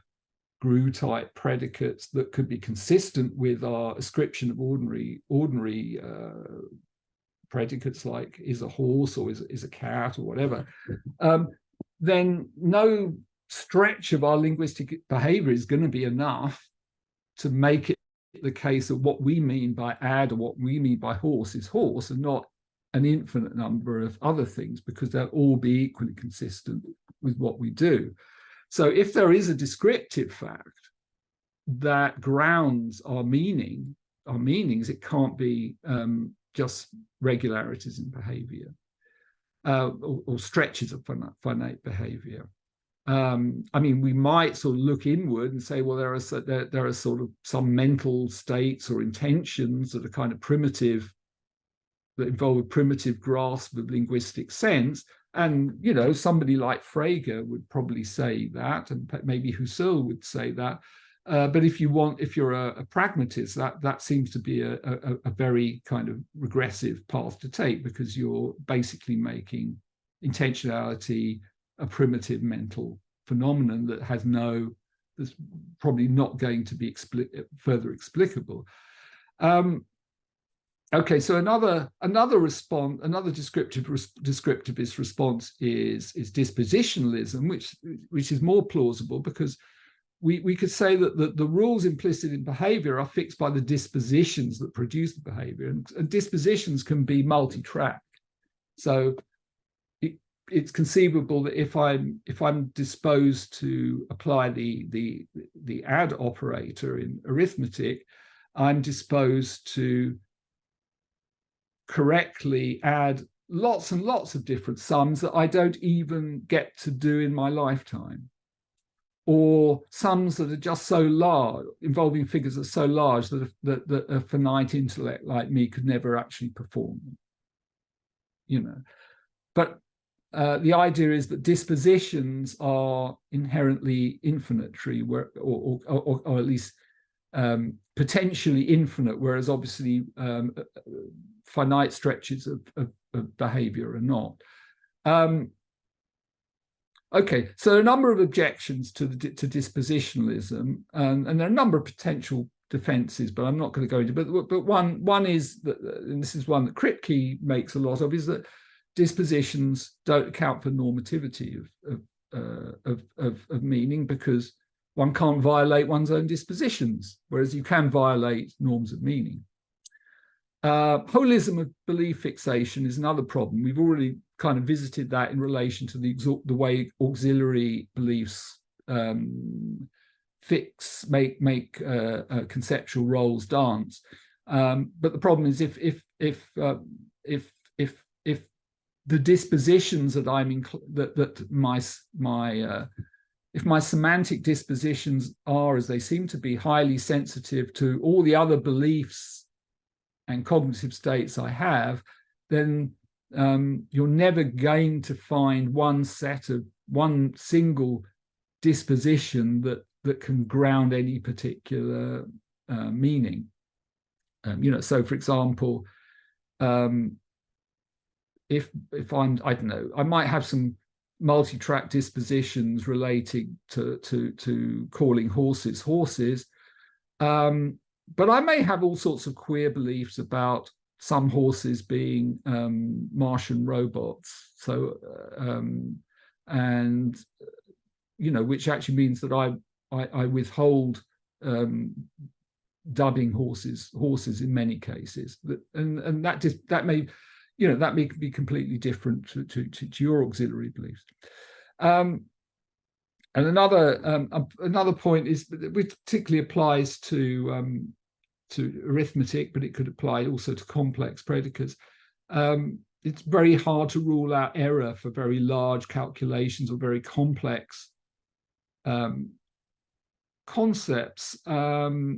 Grew type predicates that could be consistent with our ascription of ordinary predicates like is a horse or is a cat or whatever. Then no stretch of our linguistic behavior is going to be enough to make it the case that what we mean by add or what we mean by horse is horse and not an infinite number of other things, because they'll all be equally consistent with what we do. So if there is a descriptive fact that grounds our meanings, it can't be just regularities in behavior or stretches of finite behavior. I mean, we might sort of look inward and say, well, there are sort of some mental states or intentions that are kind of primitive, that involve a primitive grasp of linguistic sense. And, you know, somebody like Frege would probably say that, and maybe Husserl would say that. But if you're a pragmatist, that seems to be a very kind of regressive path to take, because you're basically making intentionality a primitive mental phenomenon that has that's probably not going to be further explicable. Okay, so another descriptivist response is dispositionalism, which is more plausible, because we could say that the rules implicit in behavior are fixed by the dispositions that produce the behavior, and dispositions can be multi-track. So it's conceivable that if I'm disposed to apply the add operator in arithmetic, I'm disposed to correctly add lots and lots of different sums that I don't even get to do in my lifetime, or sums that are just so large, involving figures that are so large that a finite intellect like me could never actually perform them. You know, but the idea is that dispositions are inherently infinitary, or at least potentially infinite, whereas obviously finite stretches of behavior are not. Okay, so a number of objections to dispositionalism, and there are a number of potential defenses, but I'm not going to go into. But one is that, and this is one that Kripke makes a lot of, is that dispositions don't account for normativity of meaning, because one can't violate one's own dispositions, whereas you can violate norms of meaning. Holism of belief fixation is another problem. We've already kind of visited that in relation to the way auxiliary beliefs make conceptual roles dance. But the problem is if the dispositions that if my semantic dispositions are, as they seem to be, highly sensitive to all the other beliefs and cognitive states I have, then you're never going to find one single disposition that can ground any particular meaning. So for example, if I don't know, I might have some multi-track dispositions relating to calling horses, but I may have all sorts of queer beliefs about some horses being Martian robots. So and which actually means that I withhold dubbing horses in many cases, and that may be completely different to your auxiliary beliefs. And another point is, which particularly applies to arithmetic, but it could apply also to complex predicates. It's very hard to rule out error for very large calculations or very complex concepts,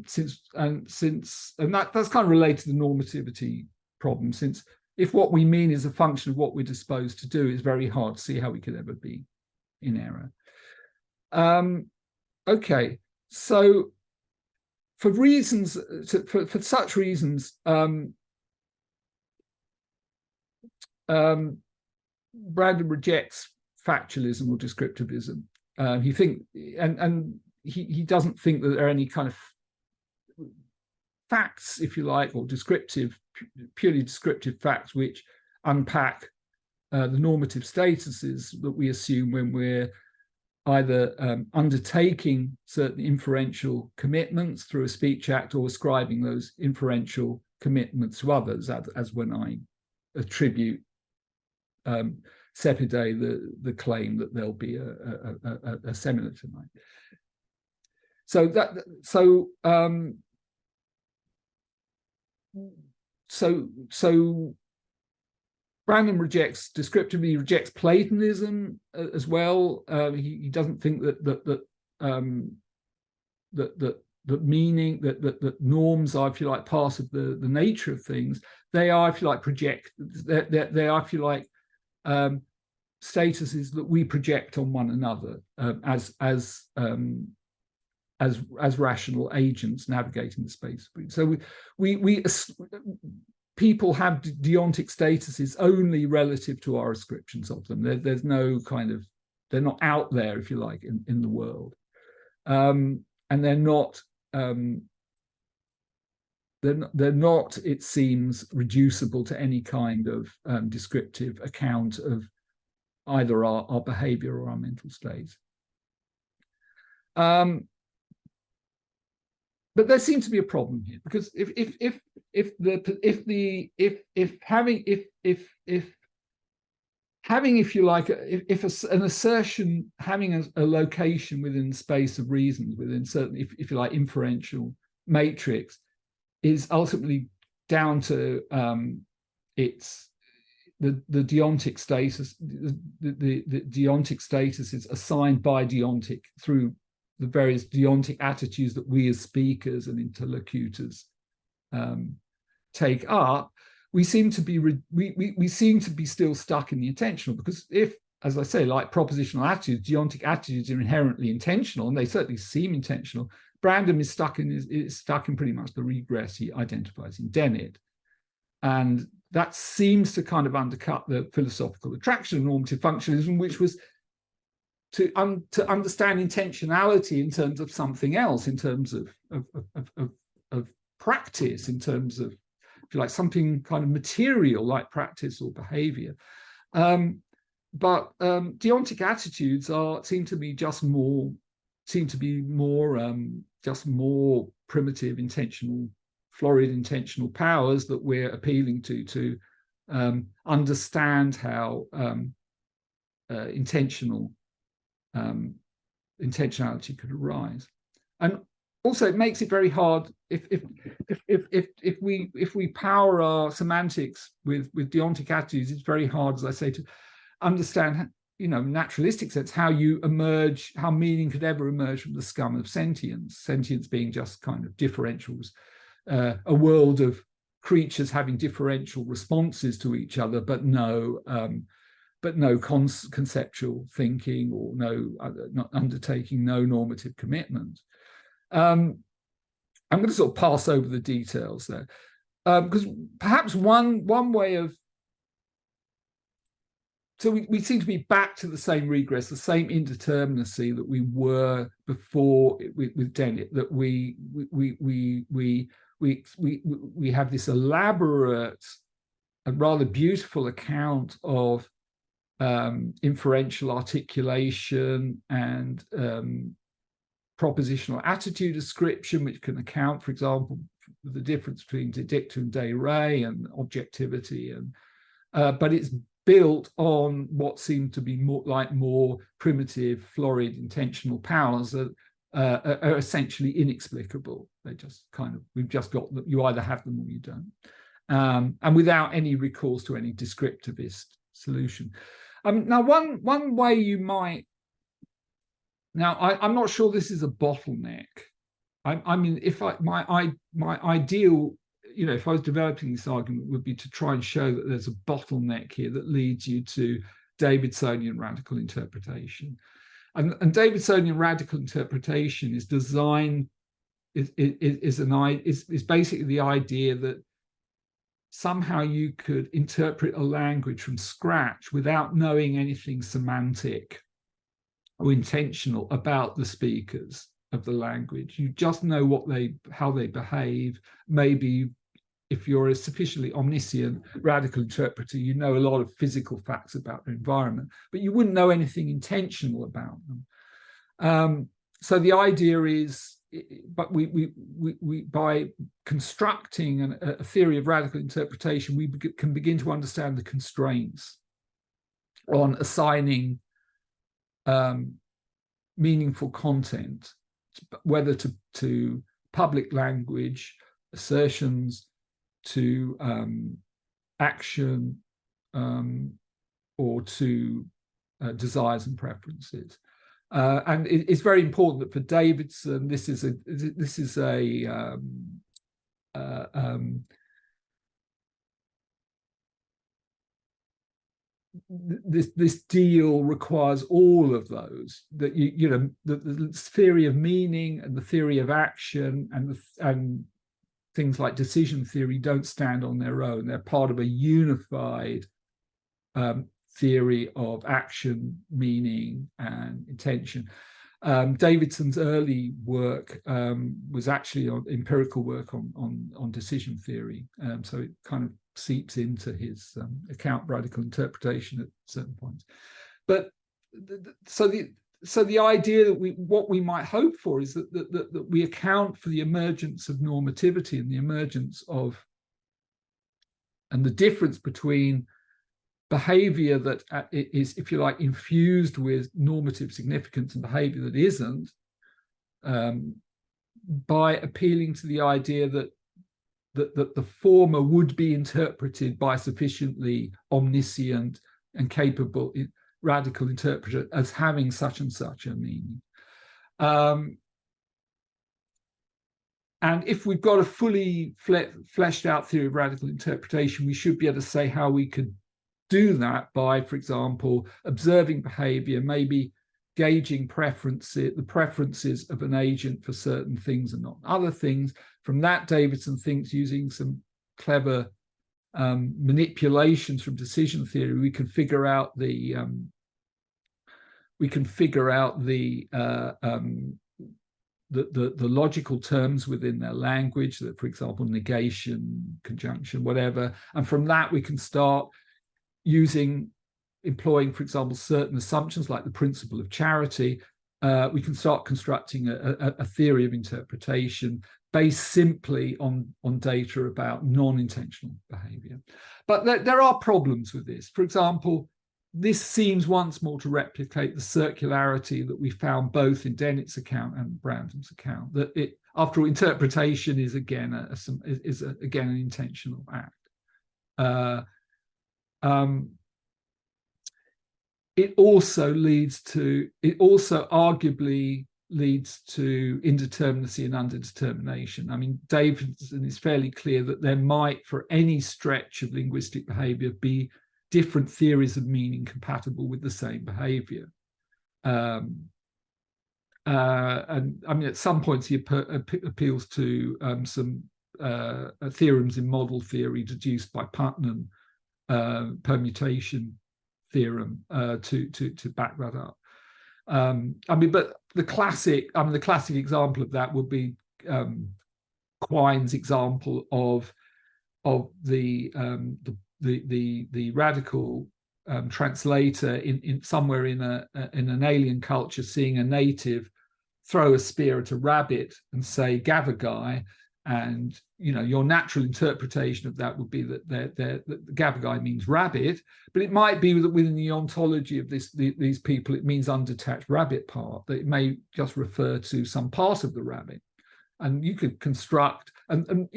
since that's kind of related to the normativity problem, since if what we mean is a function of what we're disposed to do, it's very hard to see how we could ever be in error. Okay, so for reasons, for such reasons, Brandon rejects factualism or descriptivism. He doesn't think that there are any kind of facts, if you like, or purely descriptive facts which unpack the normative statuses that we assume when we're either undertaking certain inferential commitments through a speech act or ascribing those inferential commitments to others, as when I attribute Sepideh the claim that there'll be a seminar tonight. So Brandon descriptively rejects Platonism as well. He doesn't think that meaning, that norms are, if you like, part of the nature of things. They are, if you like, they are, if you like, statuses that we project on one another as rational agents navigating the space. So people have deontic statuses only relative to our ascriptions of them. There's no kind of, they're not out there, if you like, in the world, and they're not. They're not, it seems, reducible to any kind of descriptive account of either our behavior or our mental state. But there seems to be a problem here, because if having, if you like, an assertion having a location within the space of reasons, within certain, if you like, inferential matrix, is ultimately down to the deontic status. The deontic status is assigned by deontic through the various deontic attitudes that we as speakers and interlocutors take up. We seem to be still stuck in the intentional, because if, as I say, like propositional attitudes, deontic attitudes are inherently intentional, and they certainly seem intentional. Brandon is stuck in pretty much the regress he identifies in Dennett, and that seems to kind of undercut the philosophical attraction of normative functionalism, which was to understand intentionality in terms of something else, in terms of practice, in terms of, if you like, something kind of material like practice or behavior. But deontic attitudes seem to be more primitive, intentional, florid intentional powers that we're appealing to understand how intentionality could arise. And also, it makes it very hard if we power our semantics with deontic attitudes. It's very hard, as I say, to understand, naturalistic sense, how meaning could ever emerge from the scum of sentience being just kind of differentials, a world of creatures having differential responses to each other, but no conceptual thinking, or not undertaking no normative commitment. I'm going to sort of pass over the details there, because perhaps one way of, so we seem to be back to the same regress, the same indeterminacy that we were before with Dennett, that we have this elaborate and rather beautiful account of inferential articulation and propositional attitude description, which can account, for example, for the difference between de dicta and de re and objectivity, and but it's built on what seem to be more primitive, florid, intentional powers that are essentially inexplicable. They just we've just got them. You either have them or you don't, and without any recourse to any descriptivist solution. Now, one way you might. Now, I'm not sure this is a bottleneck. I mean, if my ideal, if I was developing this argument, would be to try and show that there's a bottleneck here that leads you to Davidsonian radical interpretation. And Davidsonian radical interpretation is designed, is basically the idea that somehow you could interpret a language from scratch without knowing anything semantic or intentional about the speakers of the language. You just know how they behave. Maybe if you're a sufficiently omniscient radical interpreter, you know a lot of physical facts about the environment, but you wouldn't know anything intentional about them. So the idea is, but we by constructing a theory of radical interpretation, we can begin to understand the constraints on assigning meaningful content, whether to public language, assertions, to action, or to desires and preferences. And it's very important that for Davidson, this is this deal requires all of those, that the theory of meaning and the theory of action and things like decision theory don't stand on their own. They're part of a unified theory of action, meaning, and intention. Davidson's early work was actually on empirical work on decision theory, so it kind of seeps into his account of radical interpretation at certain points. But so the idea that what we might hope for is that we account for the emergence of normativity and the emergence of, and the difference between behavior that is, if you like, infused with normative significance and behavior that isn't, by appealing to the idea that the former would be interpreted by sufficiently omniscient and capable radical interpreter as having such and such a meaning. And if we've got a fully fleshed out theory of radical interpretation, we should be able to say how we could do that by, for example, observing behavior, maybe gauging the preferences of an agent for certain things and not other things. From that, Davidson thinks, using some clever manipulations from decision theory, we can figure out the logical terms within their language, that, for example, negation, conjunction, whatever. And from that, we can start employing, for example, certain assumptions like the principle of charity. We can start constructing a theory of interpretation based simply on data about non-intentional behavior. But there are problems with this. For example, this seems once more to replicate the circularity that we found both in Dennett's account and Brandon's account, that after all, interpretation is again an intentional act. It also arguably leads to indeterminacy and underdetermination. I mean, Davidson is fairly clear that there might, for any stretch of linguistic behavior, be different theories of meaning compatible with the same behavior. And I mean, at some points he appeals to some theorems in model theory deduced by Putnam, permutation theorem, to back that up. I mean, but the classic example of that would be Quine's example of the radical translator in somewhere in an alien culture seeing a native throw a spear at a rabbit and say "Gavagai," and your natural interpretation of that would be that Gavagai means rabbit, but it might be that within the ontology of these people it means undetached rabbit part, that it may just refer to some part of the rabbit, and you could construct and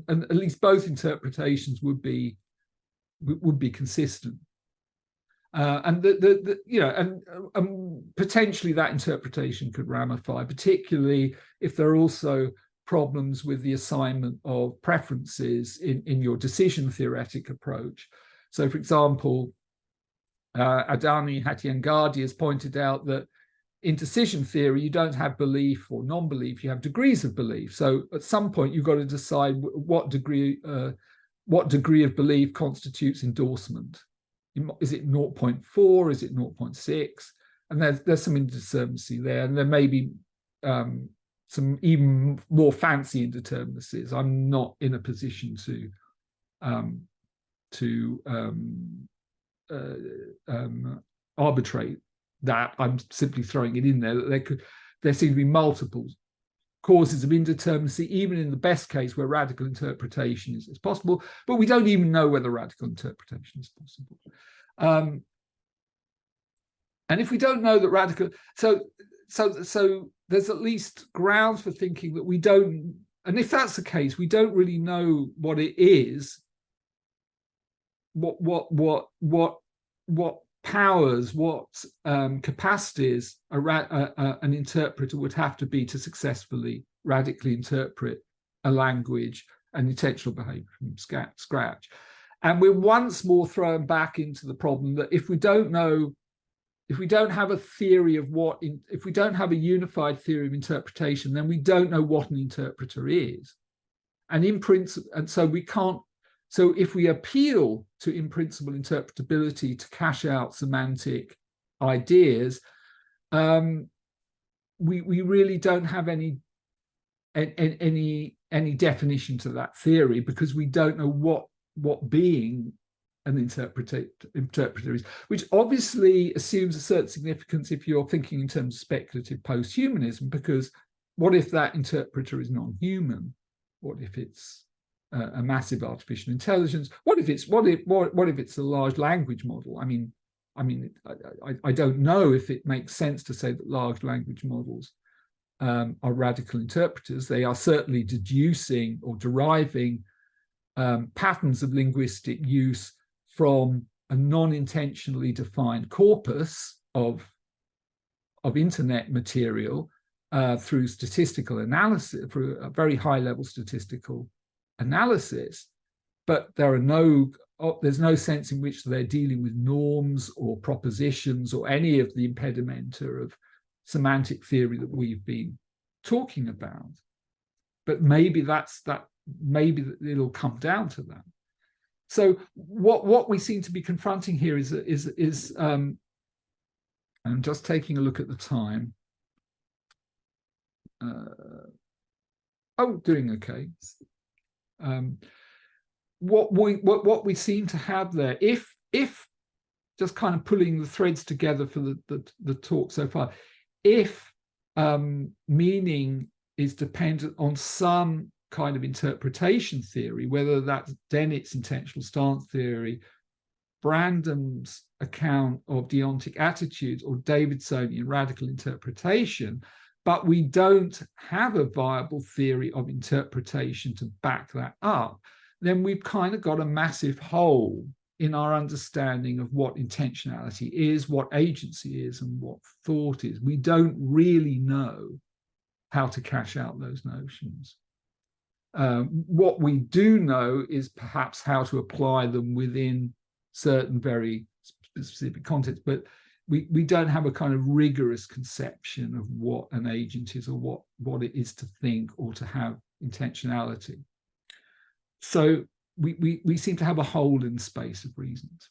at least both interpretations would be consistent. And potentially that interpretation could ramify, particularly if there are also problems with the assignment of preferences in your decision theoretic approach. So, for example, Adani Hathiangadi has pointed out that in decision theory, you don't have belief or non-belief, you have degrees of belief. So at some point, you've got to decide what degree of belief constitutes endorsement. Is it 0.4? Is it 0.6? And there's some indeterminacy there, and there may be some even more fancy indeterminacies. I'm not in a position to arbitrate that. I'm simply throwing it in there that there seem to be multiple causes of indeterminacy, even in the best case where radical interpretation is possible, but we don't even know whether radical interpretation is possible. And if we don't know that radical, so there's at least grounds for thinking that we don't, and if that's the case, we don't really know what it is, what powers, what capacities an interpreter would have to be to successfully radically interpret a language and intentional behavior from scratch. And we're once more thrown back into the problem that if we don't have a theory of if we don't have a unified theory of interpretation, then we don't know what an interpreter is. And in principle, and so we can't. So if we appeal to in-principle interpretability to cash out semantic ideas, we really don't have any definition to that theory, because we don't know what being an interpreter is, which obviously assumes a certain significance if you're thinking in terms of speculative posthumanism, because what if that interpreter is non-human? What if it's a massive artificial intelligence? What if it's a large language model? I don't know if it makes sense to say that large language models are radical interpreters. They are certainly deducing or deriving patterns of linguistic use from a non-intentionally defined corpus of internet material through statistical analysis, through a very high-level statistical analysis, but there's no sense in which they're dealing with norms or propositions or any of the impedimenta of semantic theory that we've been talking about. But maybe maybe it'll come down to that. So what we seem to be confronting here is I'm just taking a look at the time. Doing okay. What we seem to have there, if just kind of pulling the threads together for the talk so far, if meaning is dependent on some kind of interpretation theory, whether that's Dennett's intentional stance theory, Brandam's account of deontic attitudes, or Davidsonian radical interpretation, but we don't have a viable theory of interpretation to back that up, then we've kind of got a massive hole in our understanding of what intentionality is, what agency is, and what thought is. We don't really know how to cash out those notions. What we do know is perhaps how to apply them within certain very specific contexts, but we don't have a kind of rigorous conception of what an agent is, or what it is to think or to have intentionality. So we seem to have a hole in the space of reasons.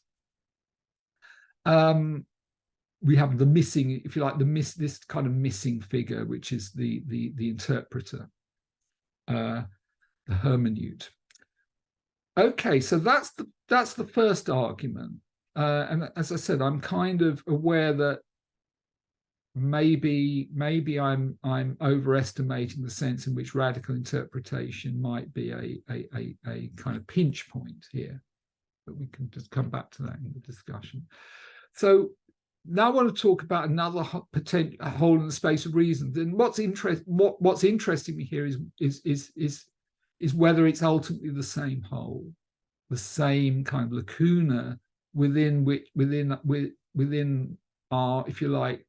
We have the missing, if you like, this kind of missing figure, which is the interpreter, the hermeneute. Okay, so that's the first argument. And as I said, I'm kind of aware that maybe I'm overestimating the sense in which radical interpretation might be a kind of pinch point here, but we can just come back to that in the discussion. So now I want to talk about another potential hole in the space of reasons. And what's interesting me here is whether it's ultimately the same hole, the same kind of lacuna within our, if you like,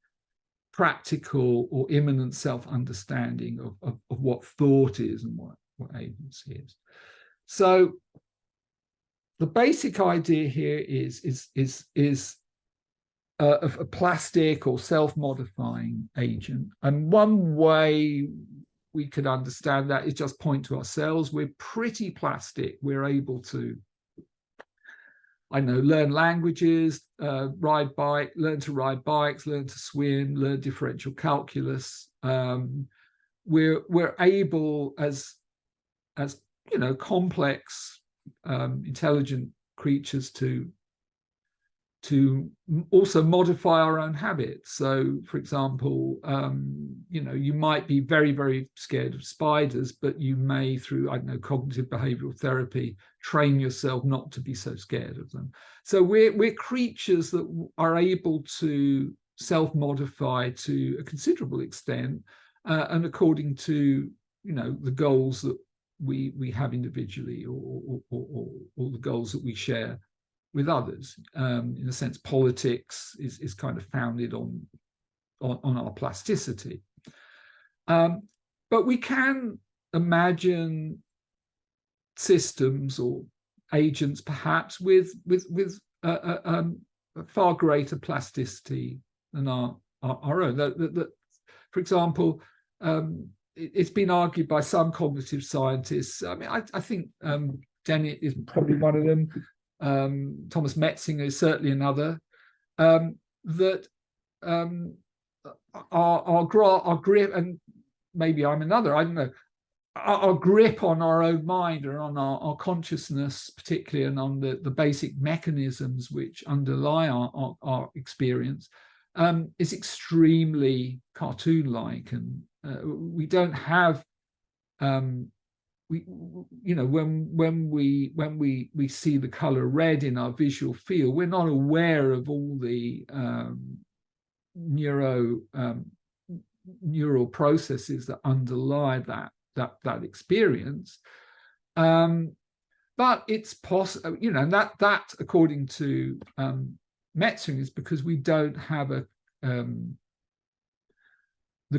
practical or immanent self-understanding of what thought is and what agency is. So the basic idea here is of a plastic or self-modifying agent. And one way we could understand that is just point to ourselves. We're pretty plastic. We're able to, I know, learn languages, learn to ride bikes, learn to swim, learn differential calculus. We're able, as you know, complex, intelligent creatures, to also modify our own habits. So, for example, you know, you might be very, very scared of spiders, but you may, through, I don't know, cognitive behavioral therapy, train yourself not to be so scared of them. So we're creatures that are able to self-modify to a considerable extent, and according to, you know, the goals that we have individually, or the goals that we share with others. In a sense, politics is kind of founded on our plasticity. But we can imagine systems or agents, perhaps, with a far greater plasticity than our own. That, for example, it's been argued by some cognitive scientists. I mean, I think Dennett is probably one of them. Thomas Metzinger is certainly another, that our grip, and maybe I'm another, I don't know, our grip on our own mind, or on our consciousness particularly, and on the basic mechanisms which underlie our experience, is extremely cartoon-like. And we don't have you know, when we see the color red in our visual field, we're not aware of all the neural processes that underlie that experience. But it's possible, you know, that according to Metzinger, is because we don't have the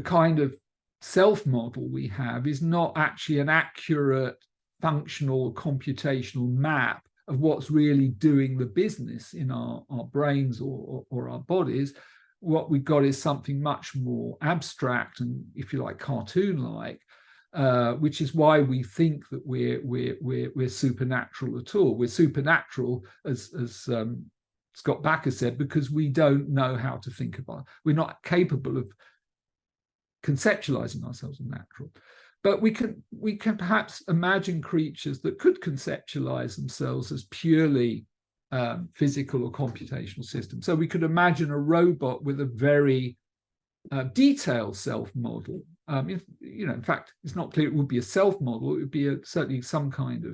kind of self-model we have is not actually an accurate functional computational map of what's really doing the business in our brains or our bodies. What we've got is something much more abstract and, if you like, cartoon-like, which is why we think that we're supernatural at all. We're supernatural, as Scott Bakker said, because we don't know how to think about it. We're not capable of conceptualizing ourselves as natural. But we can perhaps imagine creatures that could conceptualize themselves as purely physical or computational systems. So we could imagine a robot with a very detailed self-model. If, you know, in fact, it's not clear it would be a self-model. It would be certainly some kind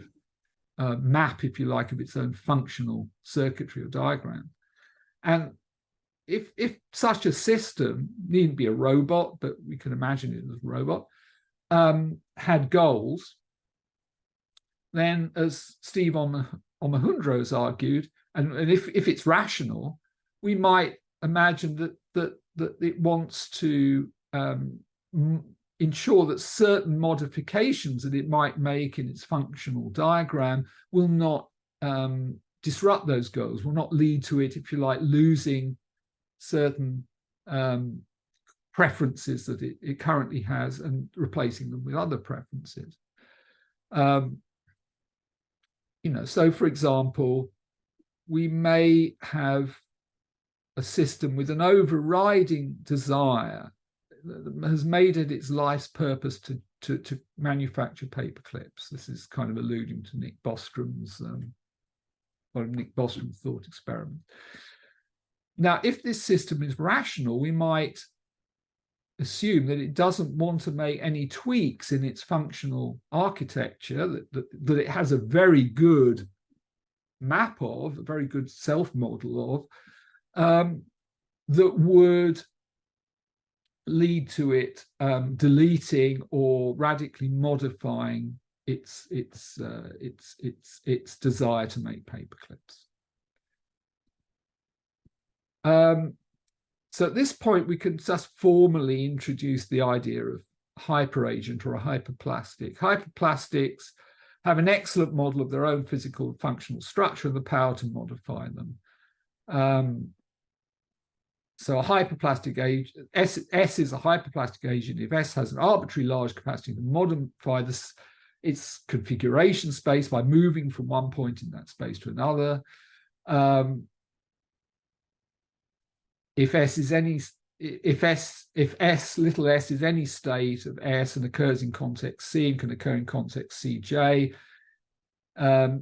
of map, if you like, of its own functional circuitry or diagram. And if such a system, needn't be a robot, but we can imagine it as a robot, had goals, then, as Steve Omohundro has argued, and if it's rational, we might imagine that it wants to ensure that certain modifications that it might make in its functional diagram will not disrupt those goals, will not lead to it, if you like, losing certain preferences that it currently has and replacing them with other preferences. So for example, we may have a system with an overriding desire that has made it its life's purpose to manufacture paper clips. This is kind of alluding to Nick Bostrom's thought experiment. Now, if this system is rational, we might assume that it doesn't want to make any tweaks in its functional architecture, that it has a very good map of, a very good self-model of, that would lead to it deleting or radically modifying its desire to make paper clips. So at this point, we can just formally introduce the idea of hyperagent or a hyperplastic. Hyperplastics have an excellent model of their own physical and functional structure and the power to modify them. So a hyperplastic agent, S is a hyperplastic agent if S has an arbitrary large capacity to modify its configuration space by moving from one point in that space to another. If S, little s is any state of S and occurs in context C and can occur in context CJ. I'll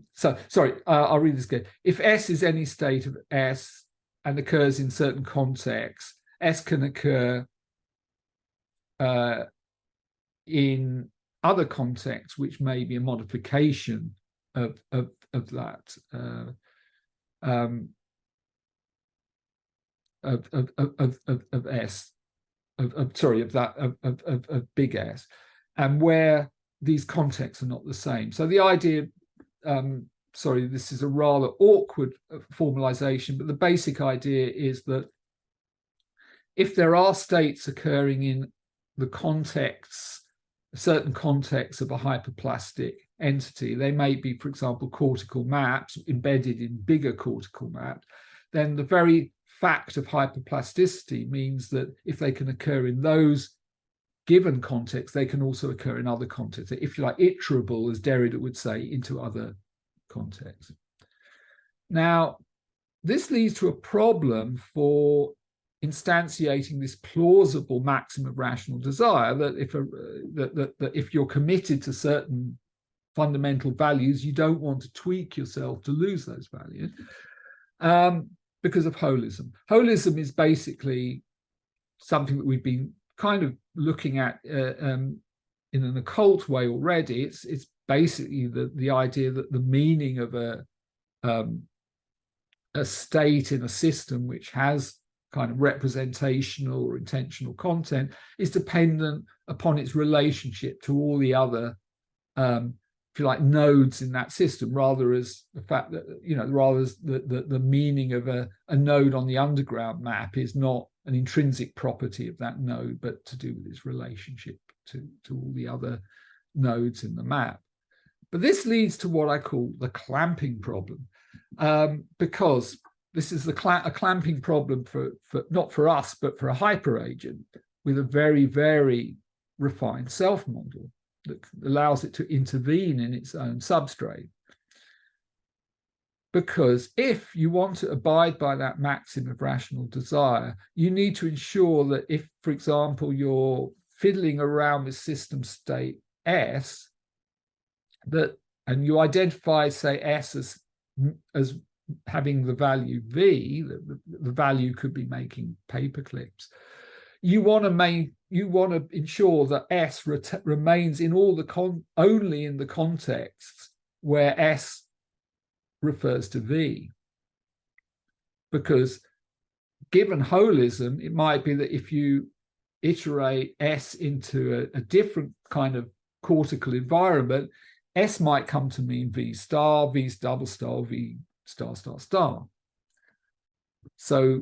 read this again. If S is any state of S and occurs in certain contexts, S can occur in other contexts, which may be a modification of that. Of big S, and where these contexts are not the same. So the idea, this is a rather awkward formalization, but the basic idea is that if there are states occurring in the contexts, certain contexts of a hyperplastic entity, they may be, for example, cortical maps embedded in bigger cortical maps, then the very fact of hyperplasticity means that if they can occur in those given contexts, they can also occur in other contexts. If you like, iterable, as Derrida would say, into other contexts. Now, this leads to a problem for instantiating this plausible maxim of rational desire, that if you're committed to certain fundamental values, you don't want to tweak yourself to lose those values. Because of holism. Holism is basically something that we've been kind of looking at in an occult way already. It's basically the idea that the meaning of a state in a system which has kind of representational or intentional content is dependent upon its relationship to all the other if you like, nodes in that system, rather as the fact that, rather as the meaning of a node on the underground map is not an intrinsic property of that node, but to do with its relationship to all the other nodes in the map. But this leads to what I call the clamping problem, because this is a clamping problem for not for us, but for a hyperagent with a very, very refined self-model that allows it to intervene in its own substrate. Because if you want to abide by that maxim of rational desire, you need to ensure that if, for example, you're fiddling around with system state S, and you identify, say, S as having the value V, the value could be making paper clips. You want to ensure that S remains in all only in the contexts where S refers to V. Because given holism, it might be that if you iterate S into a different kind of cortical environment, S might come to mean V star, V double star, V star, star, star. So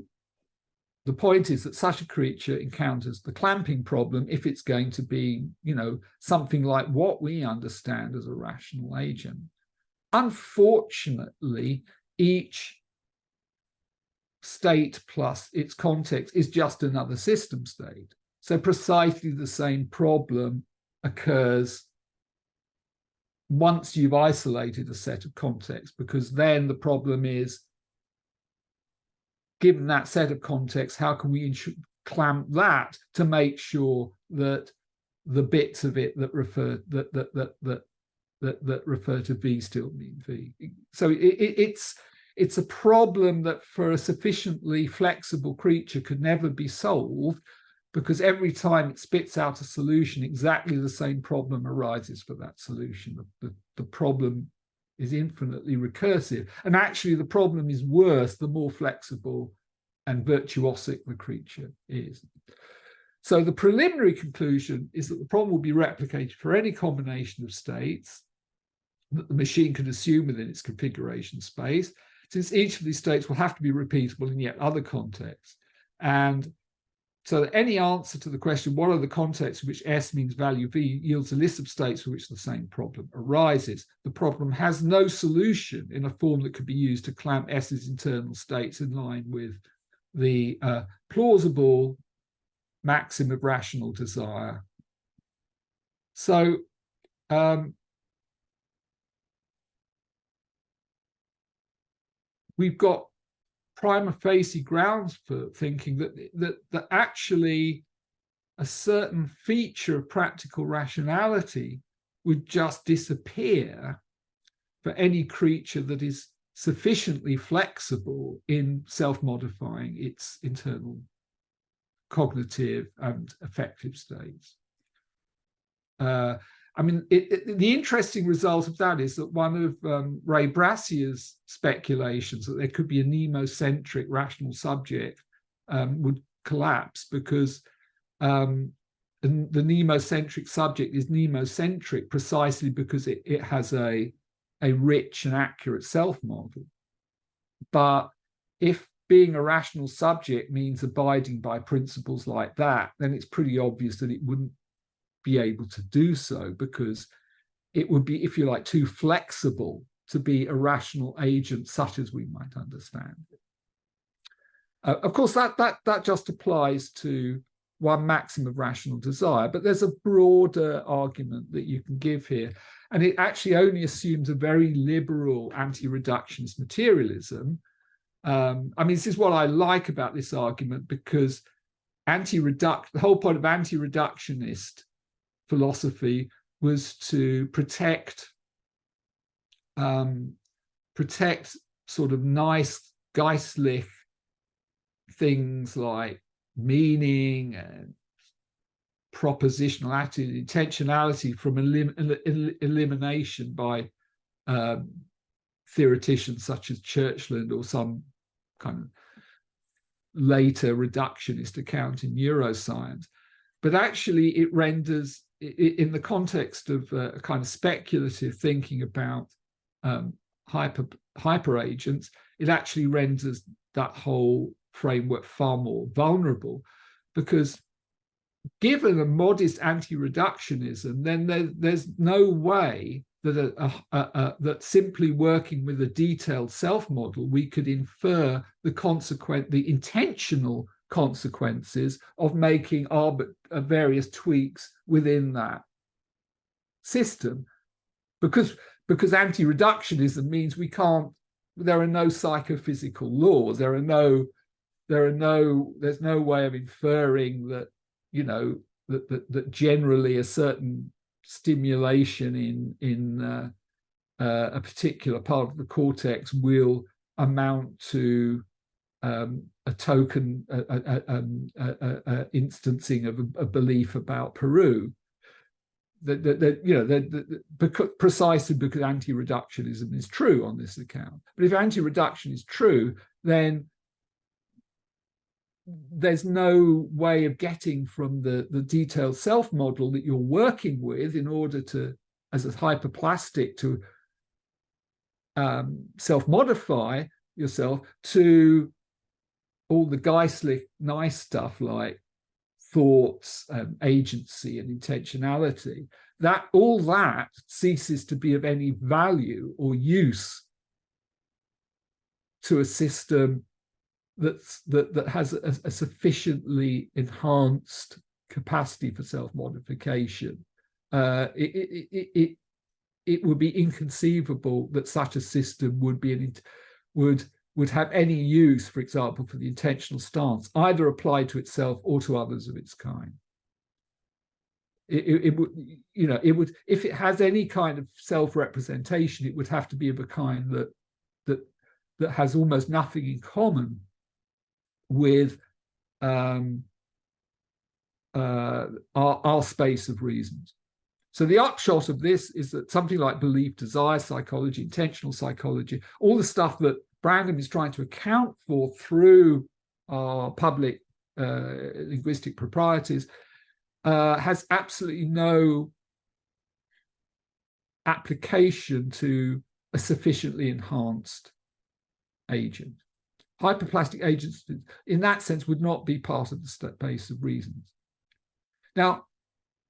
the point is that such a creature encounters the clamping problem if it's going to be, something like what we understand as a rational agent. Unfortunately, each state plus its context is just another system state. So precisely the same problem occurs once you've isolated a set of contexts, because then the problem is, given that set of contexts, how can we clamp that to make sure that the bits of it that refer that refer to V still mean V? So it's a problem that for a sufficiently flexible creature could never be solved, because every time it spits out a solution, exactly the same problem arises for that solution. The problem is infinitely recursive. And actually, the problem is worse the more flexible and virtuosic the creature is. So the preliminary conclusion is that the problem will be replicated for any combination of states that the machine can assume within its configuration space, since each of these states will have to be repeatable in yet other contexts. And so that any answer to the question, what are the contexts in which S means value V, yields a list of states for which the same problem arises. The problem has no solution in a form that could be used to clamp S's internal states in line with the plausible maxim of rational desire. So we've got prima facie grounds for thinking that actually a certain feature of practical rationality would just disappear for any creature that is sufficiently flexible in self-modifying its internal cognitive and affective states. The interesting result of that is that one of Ray Brassier's speculations that there could be a nemocentric rational subject would collapse, because the nemocentric subject is nemocentric precisely because it has a rich and accurate self-model. But if being a rational subject means abiding by principles like that, then it's pretty obvious that it wouldn't be able to do so, because it would be, if you like, too flexible to be a rational agent such as we might understand it. Of course, that just applies to one maxim of rational desire, but there's a broader argument that you can give here, and it actually only assumes a very liberal anti-reductionist materialism. This is what I like about this argument, because the whole point of anti-reductionist philosophy was to protect sort of nice geistlich things like meaning and propositional attitude, intentionality from elimination by theoreticians such as Churchland or some kind of later reductionist account in neuroscience. But actually it renders, in the context of a kind of speculative thinking about hyper agents, it actually renders that whole framework far more vulnerable, because given a modest anti-reductionism, then there's no way that that simply working with a detailed self-model, we could infer the intentional consequences of making various tweaks within that system, because anti-reductionism means there are no psychophysical laws, there's no way of inferring that that generally a certain stimulation in a particular part of the cortex will amount to a token instancing of a belief about Peru. Precisely because anti-reductionism is true on this account. But if anti-reduction is true, then there's no way of getting from the detailed self-model that you're working with in order to, as a hyperplastic, to self-modify yourself, to all the geistlich nice stuff like thoughts, agency, and intentionality, that all that ceases to be of any value or use to a system that has a sufficiently enhanced capacity for self-modification. It would be inconceivable that such a system would have any use, for example, for the intentional stance, either applied to itself or to others of its kind. It would, if it has any kind of self-representation, it would have to be of a kind that has almost nothing in common with our space of reasons. So the upshot of this is that something like belief, desire psychology, intentional psychology, all the stuff that Brandom is trying to account for through our public linguistic proprieties, has absolutely no application to a sufficiently enhanced agent. Hyperplastic agents, in that sense, would not be part of the space of reasons. Now,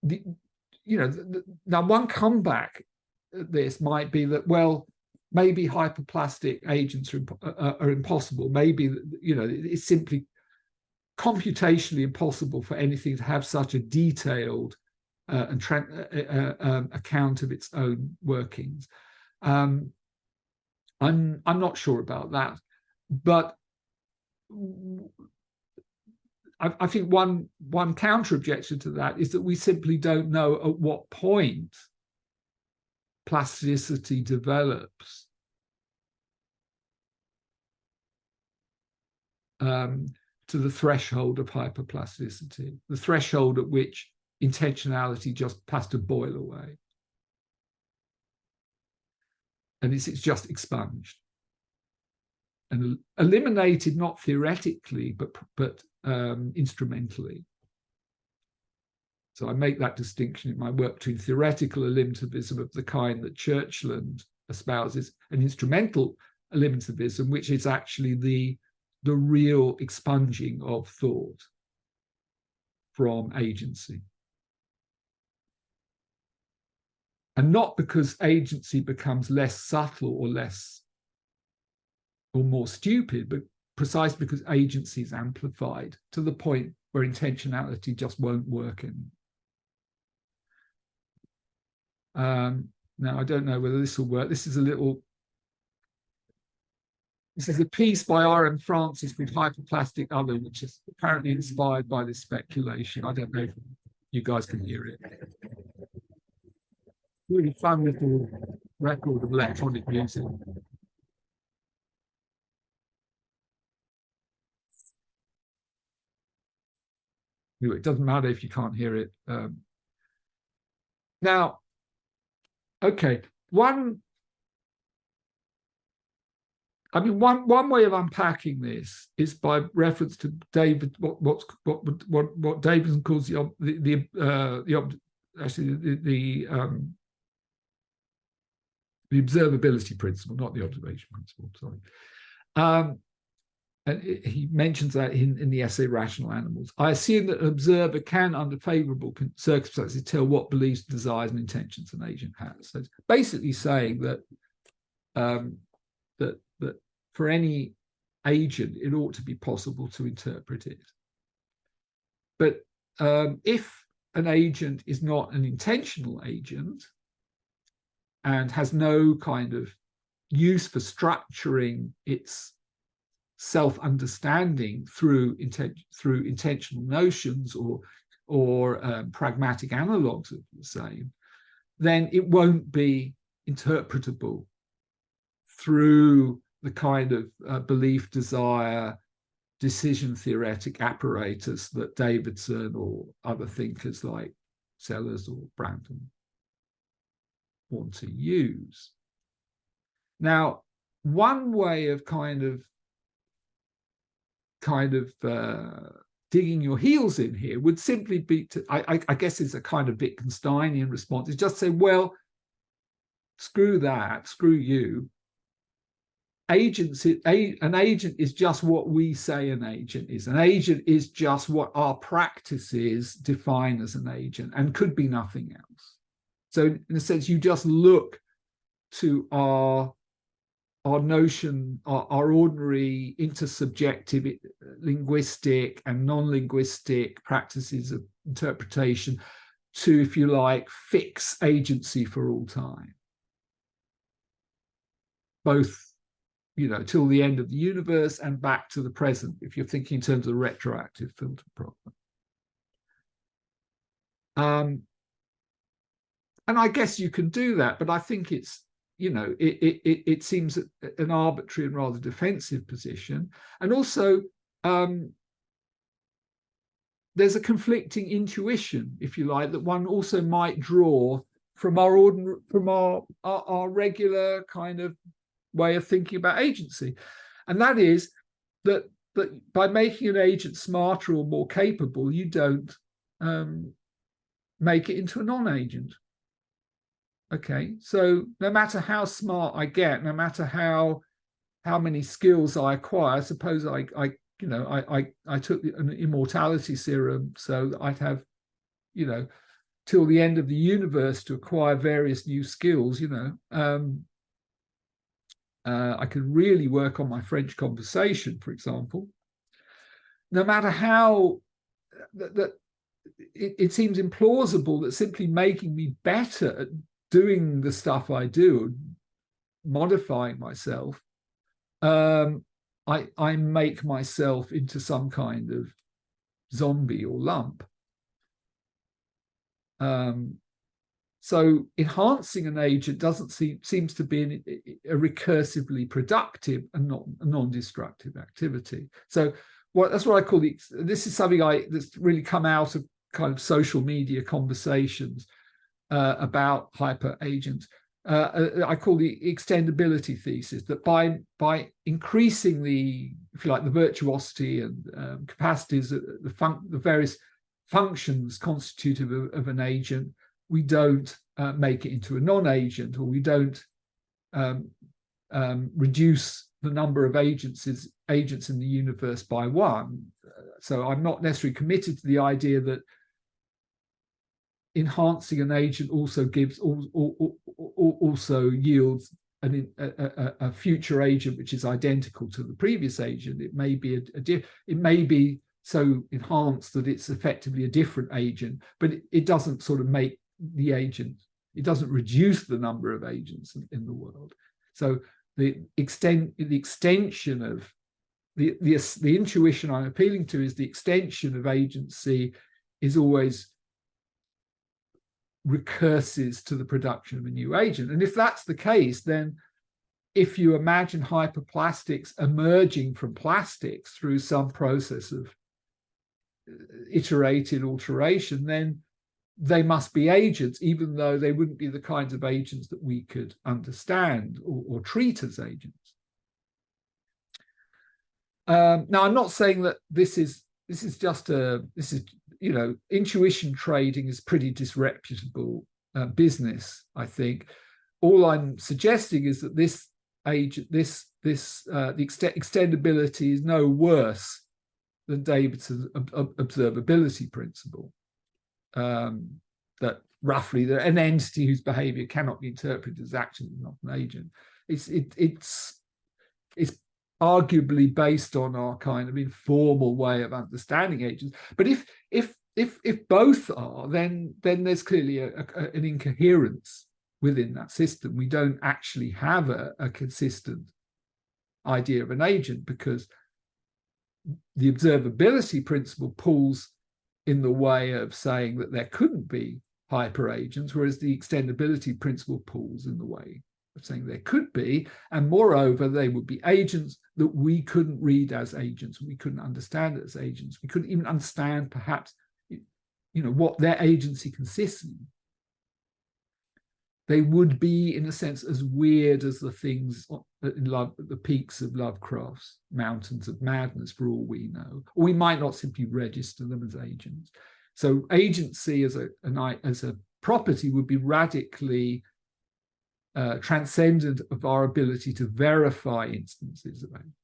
now one comeback at this might be that, well, maybe hyperplastic agents are impossible. Maybe, it's simply computationally impossible for anything to have such a detailed account of its own workings. I'm not sure about that, but I think one counter objection to that is that we simply don't know at what point plasticity develops to the threshold of hyperplasticity, the threshold at which intentionality just has to boil away. And it's just expunged and eliminated, not theoretically, but instrumentally. So I make that distinction in my work between theoretical eliminativism of the kind that Churchland espouses and instrumental eliminativism, which is actually the real expunging of thought from agency. And not because agency becomes less subtle or more stupid, but precisely because agency is amplified to the point where intentionality just won't work anymore. Now, I don't know whether this will work. This is a piece by R.M. Francis with Hyperplastic Other, which is apparently inspired by this speculation. I don't know if you guys can hear it. Really fun little record of electronic music. Anyway, it doesn't matter if you can't hear it. Now, okay, one way of unpacking this is by reference to David, what Davidson calls the observability principle, not the observation principle. Sorry. And he mentions that in the essay Rational Animals. I assume that an observer can, under favourable circumstances, tell what beliefs, desires, and intentions an agent has. So it's basically saying that that for any agent, it ought to be possible to interpret it. But if an agent is not an intentional agent and has no kind of use for structuring its self-understanding through intentional notions or pragmatic analogues of the same, then it won't be interpretable through the kind of belief, desire, decision theoretic apparatus that Davidson or other thinkers like Sellars or Brandom want to use. Now, one way of kind of digging your heels in here would simply be to, I guess it's a kind of Wittgensteinian response, is just say, well, screw that, screw you, an agent is just what we say an agent is. An agent is just what our practices define as an agent and could be nothing else. So in a sense, you just look to our notion, our ordinary intersubjective, linguistic and non-linguistic practices of interpretation to, if you like, fix agency for all time. Both, till the end of the universe and back to the present, if you're thinking in terms of the retroactive filter problem. And I guess you can do that, but I think it's, it seems an arbitrary and rather defensive position. And also, there's a conflicting intuition, if you like, that one also might draw from our regular kind of way of thinking about agency. And that is that by making an agent smarter or more capable, you don't make it into a non-agent. Okay, so no matter how smart I get, no matter how many skills I acquire, suppose I took an immortality serum so that I'd have, till the end of the universe to acquire various new skills, I could really work on my French conversation, for example. No matter how it seems implausible that simply making me better at doing the stuff I do, modifying myself, I make myself into some kind of zombie or lump. So enhancing an agent doesn't seems to be a recursively productive and not a non-destructive activity. So that's what I call this is something that's really come out of kind of social media conversations about hyper agents. I call the extendability thesis, that by increasing the, if you like, the virtuosity and capacities, the various functions constitutive of an agent, we don't make it into a non-agent, or we don't reduce the number of agents in the universe by one. So I'm not necessarily committed to the idea that enhancing an agent also yields a future agent which is identical to the previous agent. It may be it may be so enhanced that it's effectively a different agent, but it doesn't sort of make the agent. It doesn't reduce the number of agents in the world. So the extension of the intuition I'm appealing to is the extension of agency is always recurses to the production of a new agent. And if that's the case, then if you imagine hyperplastics emerging from plastics through some process of iterated alteration, then they must be agents, even though they wouldn't be the kinds of agents that we could understand or treat as agents. Now, I'm not saying that this is intuition trading is pretty disreputable business, I think. All I'm suggesting is that the extendability is no worse than Davidson's observability principle. That roughly an entity whose behavior cannot be interpreted as actually not an agent. It's arguably based on our kind of informal way of understanding agents. But if both are, then there's clearly an incoherence within that system. We don't actually have a consistent idea of an agent, because the observability principle pulls in the way of saying that there couldn't be hyper agents, whereas the extendability principle pulls in the way of saying there could be, and moreover, they would be agents that we couldn't read as agents, we couldn't understand as agents, we couldn't even understand perhaps, what their agency consists in. They would be, in a sense, as weird as the things in the peaks of Lovecraft's Mountains of Madness, for all we know. Or we might not simply register them as agents. So agency as a property would be radically transcendent of our ability to verify instances of agency.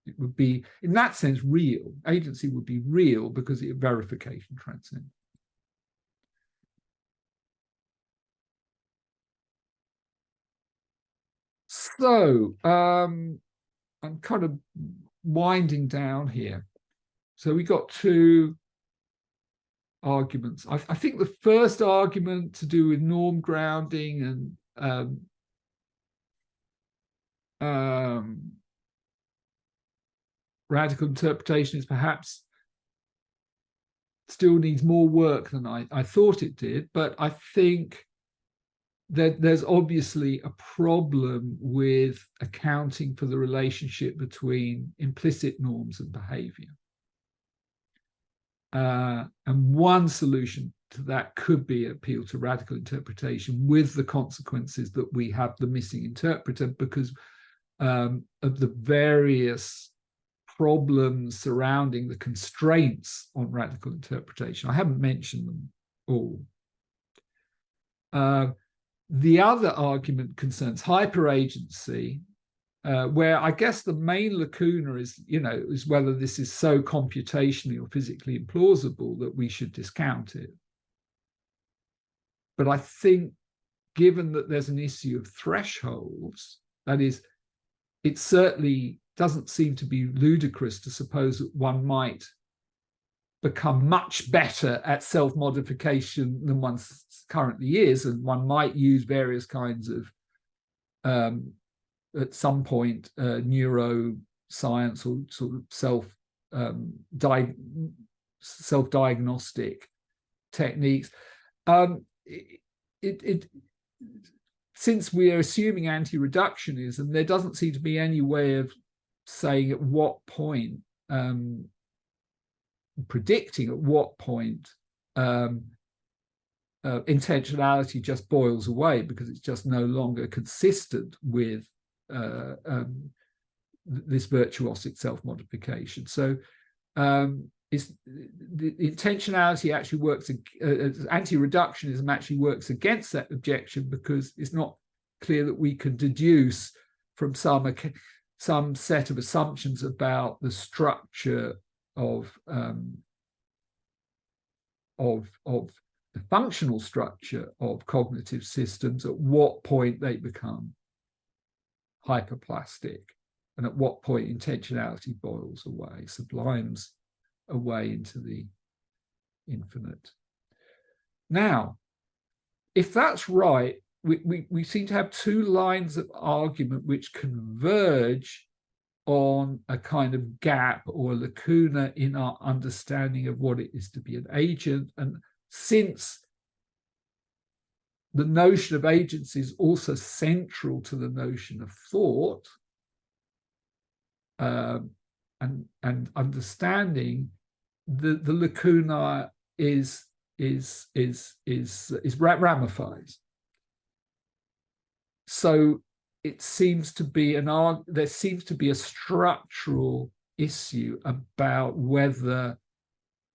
It would be, in that sense, real. Agency would be real because it verification transcends. So I'm kind of winding down here. So we got two arguments. I think the first argument to do with norm grounding and radical interpretation is perhaps still needs more work than I thought it did, but I think that there's obviously a problem with accounting for the relationship between implicit norms and behavior. And one solution to that could be appeal to radical interpretation, with the consequences that we have the missing interpreter because of the various problems surrounding the constraints on radical interpretation. I haven't mentioned them all. The other argument concerns hyperagency, where I guess the main lacuna is, is whether this is so computationally or physically implausible that we should discount it. But I think, given that there's an issue of thresholds, that is, it certainly doesn't seem to be ludicrous to suppose that one might become much better at self-modification than one currently is, and one might use various kinds of at some point neuroscience or sort of self-diagnostic techniques. Since we are assuming anti-reductionism, there doesn't seem to be any way of saying at what point, predicting at what point intentionality just boils away because it's just no longer consistent with this virtuosic self-modification. So the intentionality actually works, anti-reductionism actually works against that objection because it's not clear that we can deduce from some set of assumptions about the structure of the functional structure of cognitive systems, at what point they become hyperplastic, and at what point intentionality boils away, sublimes away into the infinite. Now, if that's right, we seem to have two lines of argument which converge on a kind of gap or lacuna in our understanding of what it is to be an agent. And since the notion of agency is also central to the notion of thought and understanding, the lacuna is ramifies. So it seems to be there seems to be a structural issue about whether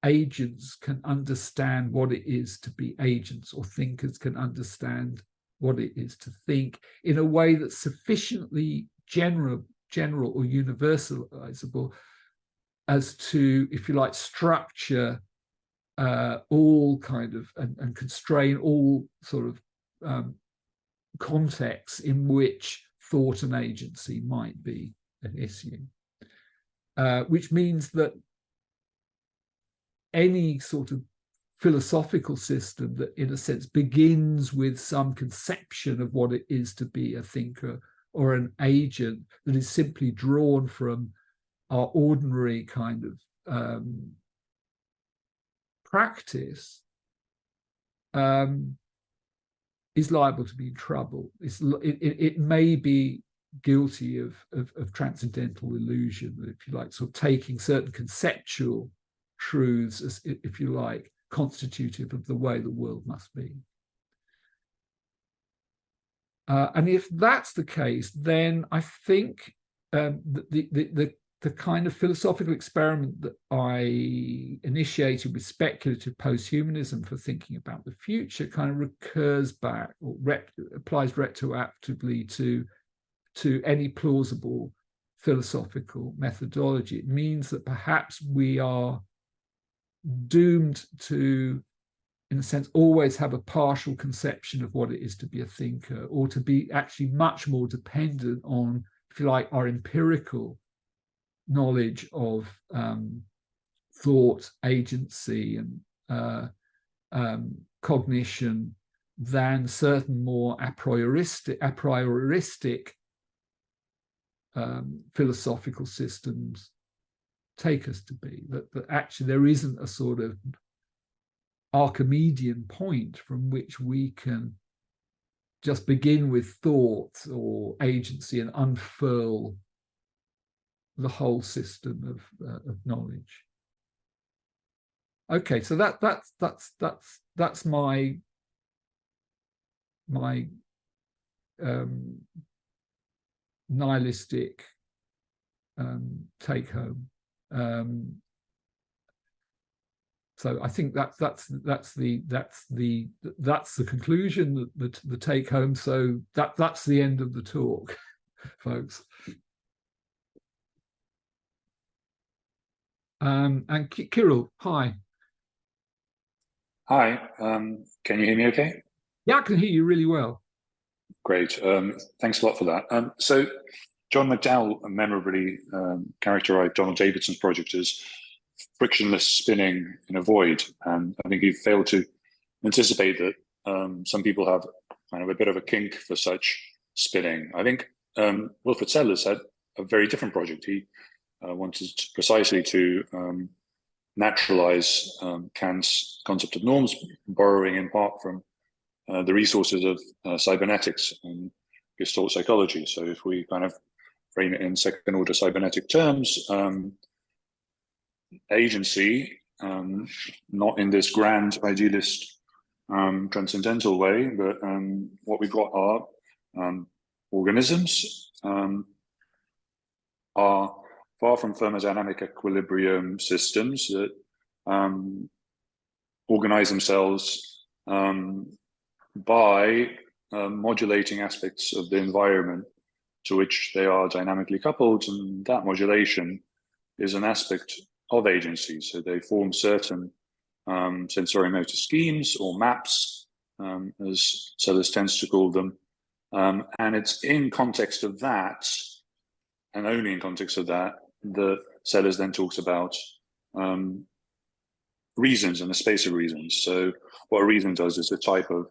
agents can understand what it is to be agents, or thinkers can understand what it is to think in a way that's sufficiently general or universalizable as to, if you like, structure all kind of and constrain all sort of contexts in which thought and agency might be an issue, which means that any sort of philosophical system that, in a sense, begins with some conception of what it is to be a thinker or an agent that is simply drawn from our ordinary kind of practice, is liable to be in trouble. It may be guilty of transcendental illusion, if you like, sort of taking certain conceptual truths as, if you like, constitutive of the way the world must be. And if that's the case, then I think the the kind of philosophical experiment that I initiated with speculative posthumanism for thinking about the future kind of recurs back or applies retroactively to any plausible philosophical methodology. It means that perhaps we are doomed to, in a sense, always have a partial conception of what it is to be a thinker, or to be actually much more dependent on, if you like, our empirical knowledge of thought, agency, and cognition than certain more a prioristic philosophical systems take us to be. That actually there isn't a sort of Archimedean point from which we can just begin with thought or agency and unfurl the whole system of knowledge. Okay, so that's my nihilistic take home. So I think that's the conclusion, the take home. So that's the end of the talk, folks. And Kirill, hi. Hi, can you hear me okay? Yeah, I can hear you really well. Great, thanks a lot for that. So John McDowell memorably characterized Donald Davidson's project as frictionless spinning in a void, and I think he failed to anticipate that some people have kind of a bit of a kink for such spinning. I think Wilfred Sellars had a very different project. He wanted precisely to naturalize Kant's concept of norms, borrowing in part from the resources of cybernetics and Gestalt psychology. So if we kind of frame it in second order cybernetic terms, agency, not in this grand idealist transcendental way, but what we've got are organisms are far from thermodynamic equilibrium systems that organize themselves by modulating aspects of the environment to which they are dynamically coupled, and that modulation is an aspect of agency. So they form certain sensorimotor schemes or maps, as Sellars tends to call them, and it's in context of that, and only in context of that, that Sellars then talks about reasons and the space of reasons. So what a reason does is a type of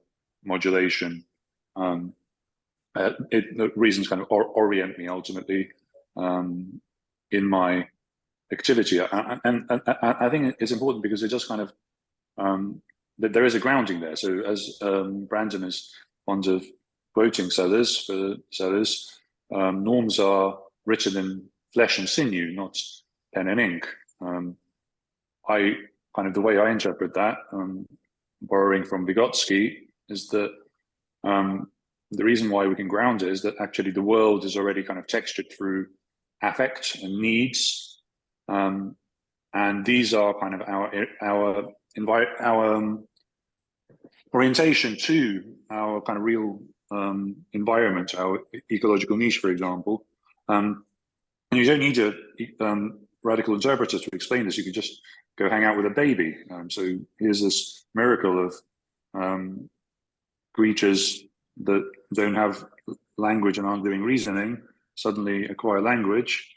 modulation. The reasons kind of orient me ultimately in my activity, and I think it's important because it just kind of that there is a grounding there. So as Brandon is fond of quoting Sellars, for Sellars, norms are written in flesh and sinew, not pen and ink. I kind of the way I interpret that, borrowing from Vygotsky, is that the reason why we can ground it is that actually the world is already kind of textured through affect and needs, and these are kind of our orientation to our kind of real environment, our ecological niche, for example. And you don't need a radical interpreter to explain this. You could just go hang out with a baby. So here's this miracle of creatures that don't have language and aren't doing reasoning suddenly acquire language.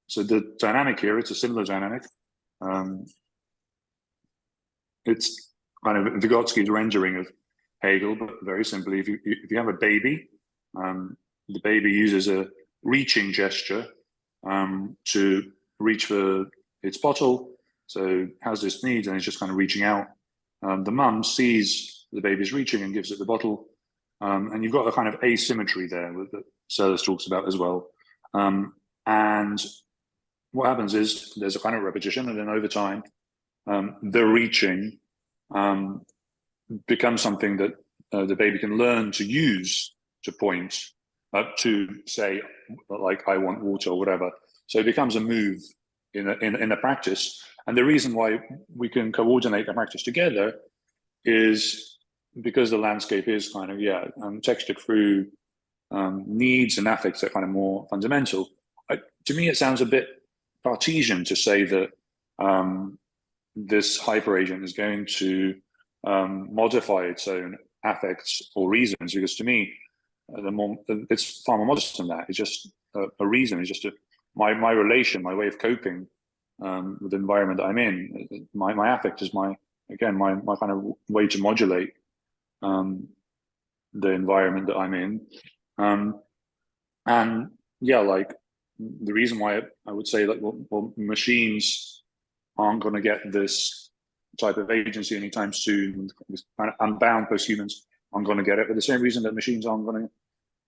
So the dynamic here, it's a similar dynamic. It's kind of Vygotsky's rendering of Hegel, but very simply, if you have a baby, the baby uses a reaching gesture to reach for its bottle. So has this need, and it's just kind of reaching out. The mum sees the baby's reaching and gives it the bottle. And you've got a kind of asymmetry there that Sellars talks about as well. And what happens is there's a kind of repetition, and then over time, the reaching becomes something that the baby can learn to use to point to say, like, I want water or whatever. So it becomes a move in a practice. And the reason why we can coordinate the practice together is because the landscape is kind of, textured through needs and affects that are kind of more fundamental. To me, it sounds a bit Cartesian to say that this hyperagent is going to modify its own affects or reasons, because to me, it's far more modest than that. It's just a reason. It's just my relation, my way of coping with the environment that I'm in. My affect is my kind of way to modulate the environment that I'm in. And yeah, like the reason why I would say that machines aren't going to get this type of agency anytime soon. This kind of unbound posthumans aren't going to get it, for the same reason that machines aren't going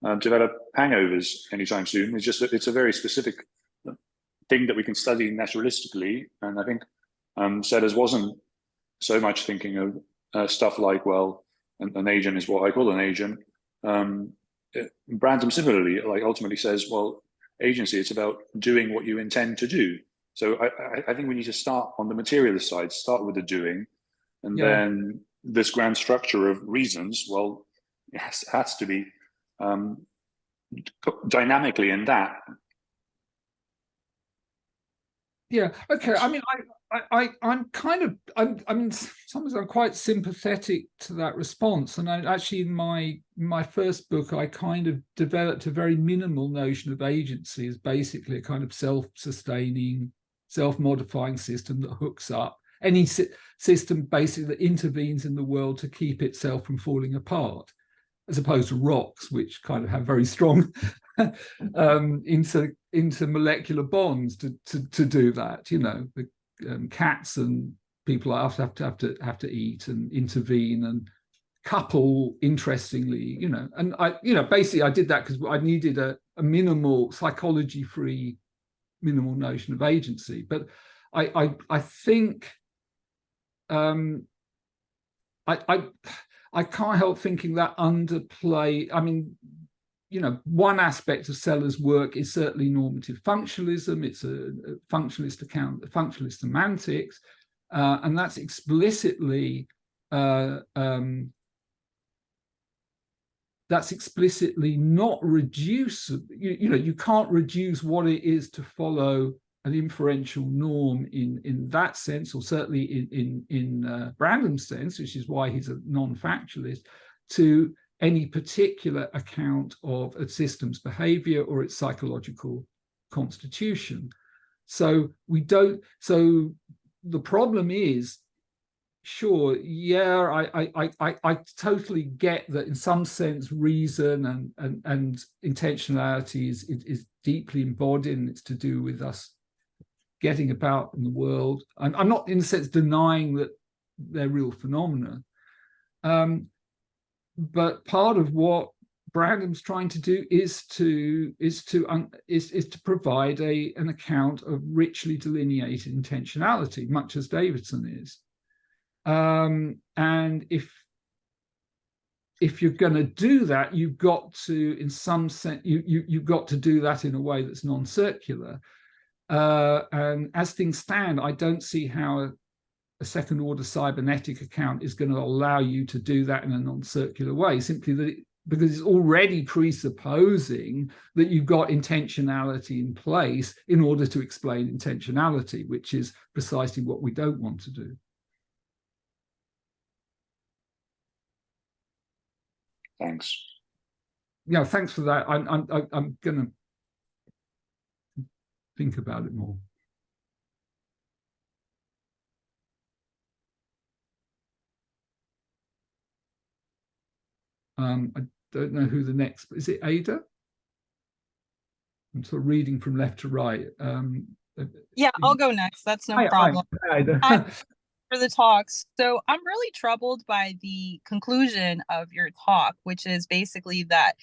to develop hangovers anytime soon. It's just that it's a very specific thing that we can study naturalistically. And I think Sellars wasn't so much thinking of stuff like, well, an agent is what I call an agent. Brandom similarly, like ultimately says, well, agency, it's about doing what you intend to do. So I think we need to start on the materialist side, start with the doing, and then this grand structure of reasons, well, it has to be dynamically in that. Yeah. Okay. I mean, sometimes I'm quite sympathetic to that response. And actually, in my first book, I kind of developed a very minimal notion of agency as basically a kind of self-sustaining, self-modifying system that hooks up any system basically that intervenes in the world to keep itself from falling apart, as opposed to rocks, which kind of have very strong intermolecular bonds to do that. You know, the cats and people have to eat and intervene and couple interestingly. You know, and basically I did that because I needed a minimal psychology-free, minimal notion of agency. But I think I can't help thinking that underplay. I mean, one aspect of Sellars' work is certainly normative functionalism. It's a functionalist account, functionalist semantics, and that's explicitly not reduce. You can't reduce what it is to follow an inferential norm in that sense, or certainly in Brandon's sense, which is why he's a non-factualist, to any particular account of a system's behavior or its psychological constitution. So the problem is, sure, I totally get that in some sense reason and intentionality is deeply embodied, and it's to do with us getting about in the world. I'm not in a sense denying that they're real phenomena. But part of what Brandon's trying to do is to provide an account of richly delineated intentionality, much as Davidson is. And if you're going to do that, you've got to, in some sense, you've got to do that in a way that's non-circular. And as things stand, I don't see how a second-order cybernetic account is going to allow you to do that in a non-circular way, simply because it's already presupposing that you've got intentionality in place in order to explain intentionality, which is precisely what we don't want to do. Thanks. Yeah, thanks for that. I'm going to think about it more. I don't know who the next, is it Ada? I'm sort of reading from left to right. Yeah, I'll go next. That's no problem. Hi, Ada. For the talks. So I'm really troubled by the conclusion of your talk, which is basically that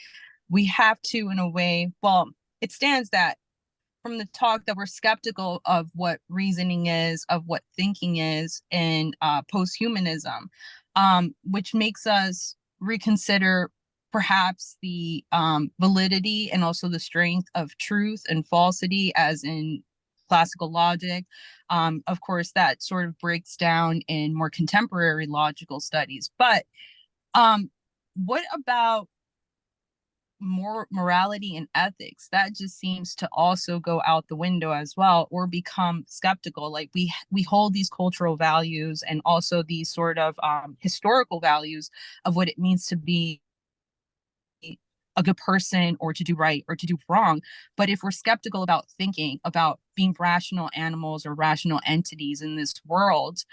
we have to, in a way, well, it stands that from the talk that we're skeptical of what reasoning is, of what thinking is in posthumanism, which makes us reconsider perhaps the validity and also the strength of truth and falsity, as in classical logic. Of course, that sort of breaks down in more contemporary logical studies. But what about morality and ethics? That just seems to also go out the window as well, or become skeptical. Like we hold these cultural values and also these sort of historical values of what it means to be a good person, or to do right or to do wrong. But if we're skeptical about thinking about being rational animals or rational entities in this world,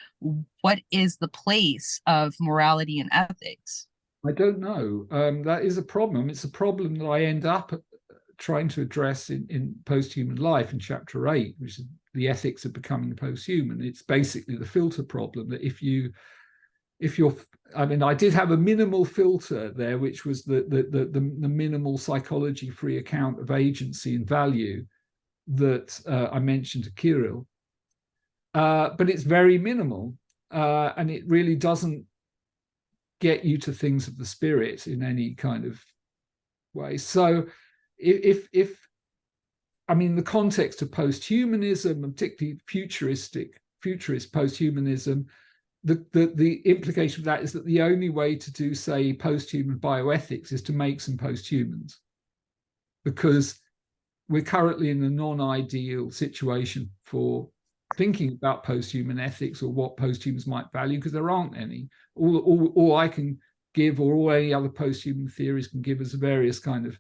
what is the place of morality and ethics? I don't know. That is a problem. It's a problem that I end up trying to address in Posthuman Life in chapter 8, which is the ethics of becoming posthuman. It's basically the filter problem, that if you're, I mean, I did have a minimal filter there, which was the minimal psychology-free account of agency and value that I mentioned to Kirill. But it's very minimal, and it really doesn't get you to things of the spirit in any kind of way. So if I mean, the context of posthumanism, and particularly futurist posthumanism, the implication of that is that the only way to do, say, posthuman bioethics is to make some posthumans, because we're currently in a non-ideal situation for thinking about posthuman ethics or what posthumans might value, because there aren't any. All I can give, or all any other posthuman theories can give, is various kind of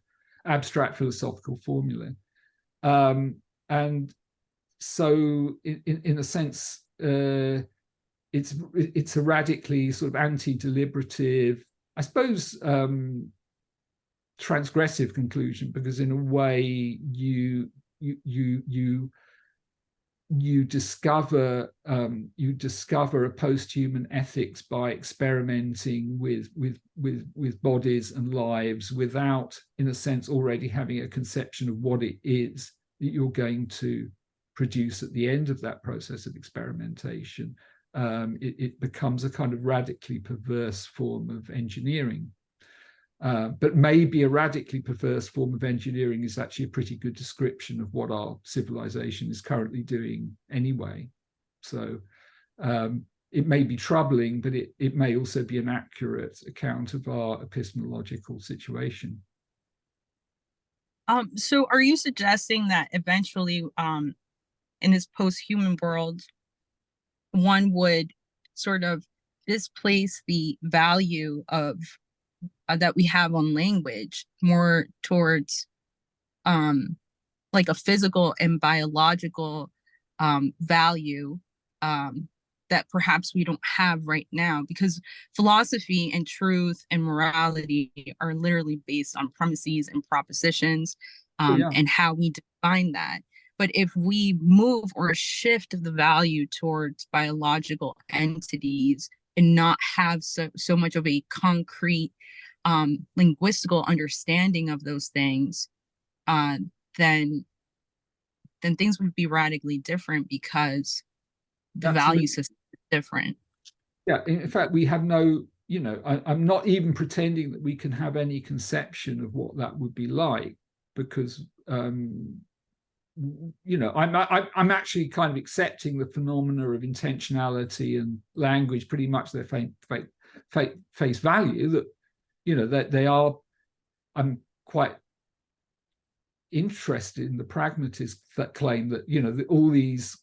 abstract philosophical formulae. And so in a sense, it's a radically sort of anti-deliberative, I suppose, transgressive conclusion, because in a way you discover a posthuman ethics by experimenting with bodies and lives without, in a sense, already having a conception of what it is that you're going to produce at the end of that process of experimentation. It becomes a kind of radically perverse form of engineering. But maybe a radically perverse form of engineering is actually a pretty good description of what our civilization is currently doing anyway. So it may be troubling, but it may also be an accurate account of our epistemological situation. So are you suggesting that eventually in this post-human world, one would sort of displace the value of that we have on language more towards like a physical and biological value that perhaps we don't have right now, because philosophy and truth and morality are literally based on premises and propositions and how we define that. But if we move or shift the value towards biological entities and not have so much of a concrete linguistical understanding of those things, then things would be radically different, because the value system is different. Yeah, in fact, we have no, I'm not even pretending that we can have any conception of what that would be like, because I'm actually kind of accepting the phenomena of intentionality and language pretty much their face value, that that they are. I'm quite interested in the pragmatists that claim that that all these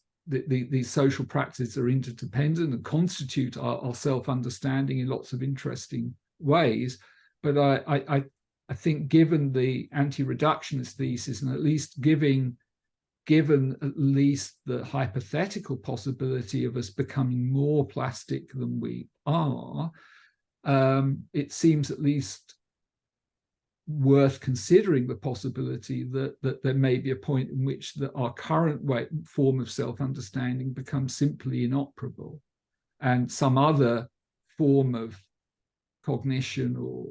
social practices are interdependent and constitute our self-understanding in lots of interesting ways. But I think, given the anti-reductionist thesis, and at least given at least the hypothetical possibility of us becoming more plastic than we are, it seems at least worth considering the possibility that there may be a point in which our current form of self-understanding becomes simply inoperable, and some other form of cognition or